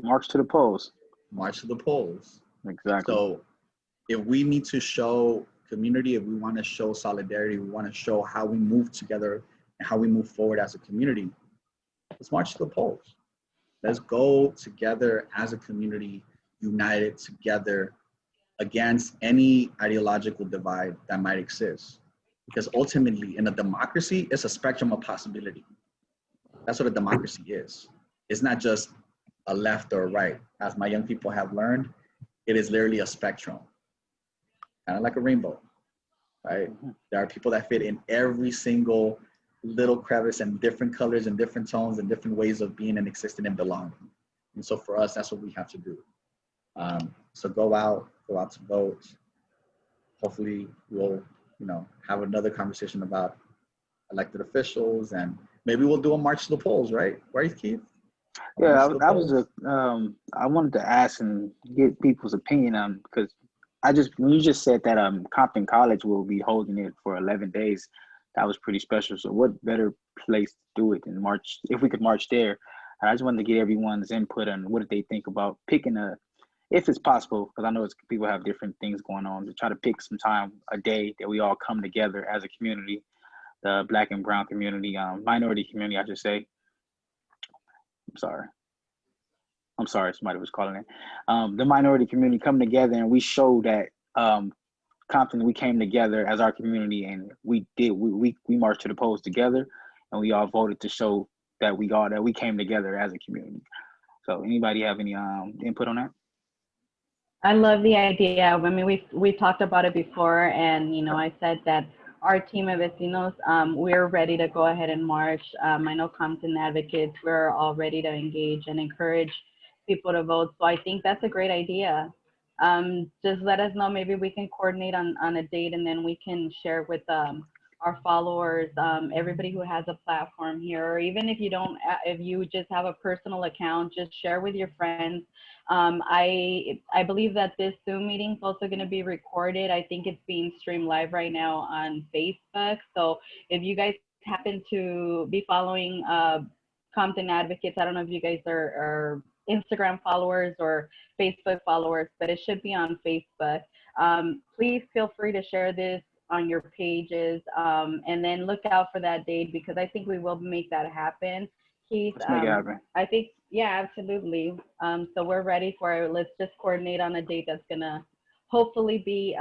March to the polls. March to the polls. Exactly. So if we need to show community, if we want to show solidarity, we want to show how we move together and how we move forward as a community, let's march to the polls. Let's go together as a community, united together against any ideological divide that might exist. Because ultimately, in a democracy, it's a spectrum of possibility. That's what a democracy is. It's not just a left or a right. As my young people have learned, it is literally a spectrum, kind of like a rainbow, right? There are people that fit in every single little crevice and different colors and different tones and different ways of being and existing and belonging. And so for us, that's what we have to do. So go out to vote. Hopefully we'll, you know, have another conversation about elected officials, and maybe we'll do a march to the polls, right? Right, Keith? Yeah, I wanted to ask and get people's opinion on, because when you just said that Compton College will be holding it for 11 days, that was pretty special. So what better place to do it than March, if we could march there? And I just wanted to get everyone's input on what they think about picking if it's possible, because I know people have different things going on, to try to pick some time, a day that we all come together as a community, the Black and brown community, minority community, I should say. I'm sorry, somebody was calling it. The minority community come together, and we show that Compton, we came together as our community, and we marched to the polls together, and we all voted to show that we came together as a community. So anybody have any input on that? I love the idea. I mean, we talked about it before, and you know, I said that our team of vecinos, we're ready to go ahead and march. I know Compton advocates, we're all ready to engage and encourage people to vote. So I think that's a great idea. Just let us know. Maybe we can coordinate on a date, and then we can share with our followers, everybody who has a platform here, or even if you don't, if you just have a personal account, just share with your friends. I believe that this Zoom meeting is also going to be recorded. I think it's being streamed live right now on Facebook. So if you guys happen to be following Compton Advocates, I don't know if you guys are Instagram followers or Facebook followers, but it should be on Facebook. Please feel free to share this on your pages, and then look out for that date, because I think we will make that happen. Keith, Let's make it happen. I think, yeah, absolutely. So we're ready for it. Let's just coordinate on a date that's gonna hopefully be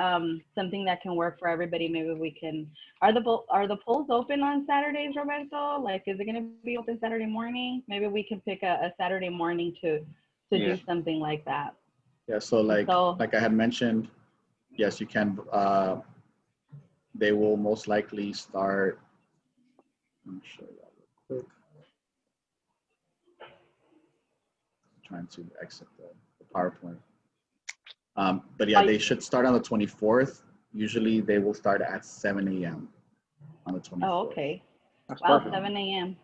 something that can work for everybody. Maybe we can, are the polls open on Saturdays, Roberto? Like, is it gonna be open Saturday morning? Maybe we can pick a Saturday morning to do something like that. Yeah, so like I had mentioned, yes, you can, they will most likely start, let me show you that real quick. Trying to exit the PowerPoint. But yeah, they should start on the 24th. Usually they will start at 7 a.m. on the 24th. Oh, okay. That's Wow, perfect. 7 a.m.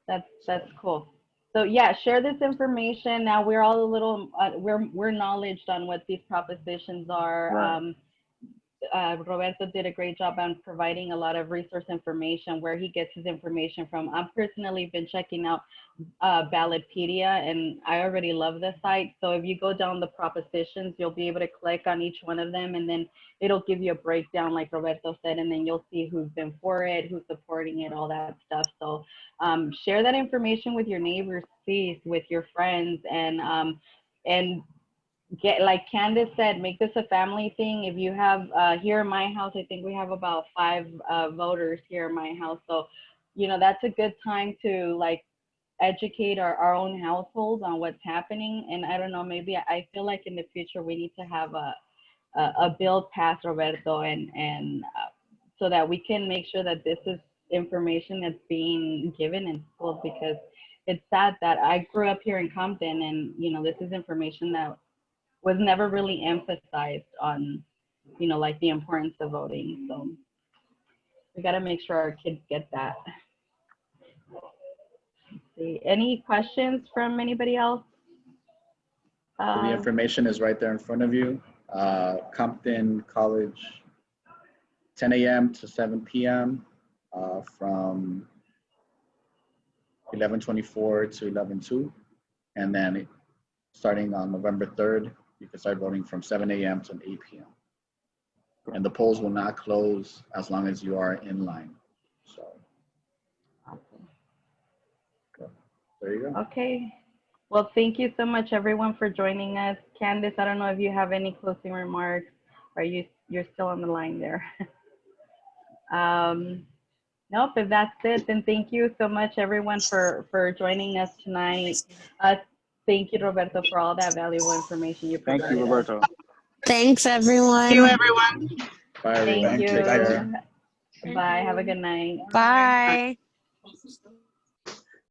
That's cool. So yeah, share this information. Now we're all a little, we're knowledgeable on what these propositions are. Right. Roberto did a great job on providing a lot of resource information, where he gets his information from. I've personally been checking out Ballotpedia, and I already love the site. So if you go down the propositions, you'll be able to click on each one of them, and then it'll give you a breakdown, like Roberto said, and then you'll see who's been for it, who's supporting it, all that stuff. So share that information with your neighbors, please, with your friends, and get, like Candace said, make this a family thing. If you have here in my house, I think we have about 5 voters here in my house. So, you know, that's a good time to like educate our own households on what's happening. And I don't know, maybe I feel like in the future we need to have a bill passed, Roberto, and so that we can make sure that this is information that's being given in schools, because it's sad that I grew up here in Compton, and you know, this is information that was never really emphasized on, you know, like the importance of voting. So we got to make sure our kids get that. Let's see. Any questions from anybody else? So the information is right there in front of you. Compton College, 10 a.m. to 7 p.m. From 11:24 to 11:02, and then starting on November 3rd, you can start voting from 7 a.m. to 8 p.m. And the polls will not close as long as you are in line. So, there you go. Okay. Well, thank you so much, everyone, for joining us. Candace, I don't know if you have any closing remarks, or you're still on the line there. Nope, if that's it, then thank you so much, everyone, for joining us tonight. Thank you, Roberto, for all that valuable information you provided. Thank you, Roberto. Thanks, everyone. Thank you, everyone. Bye, everyone. Thank you. Take care. Bye. Have a good night. Bye.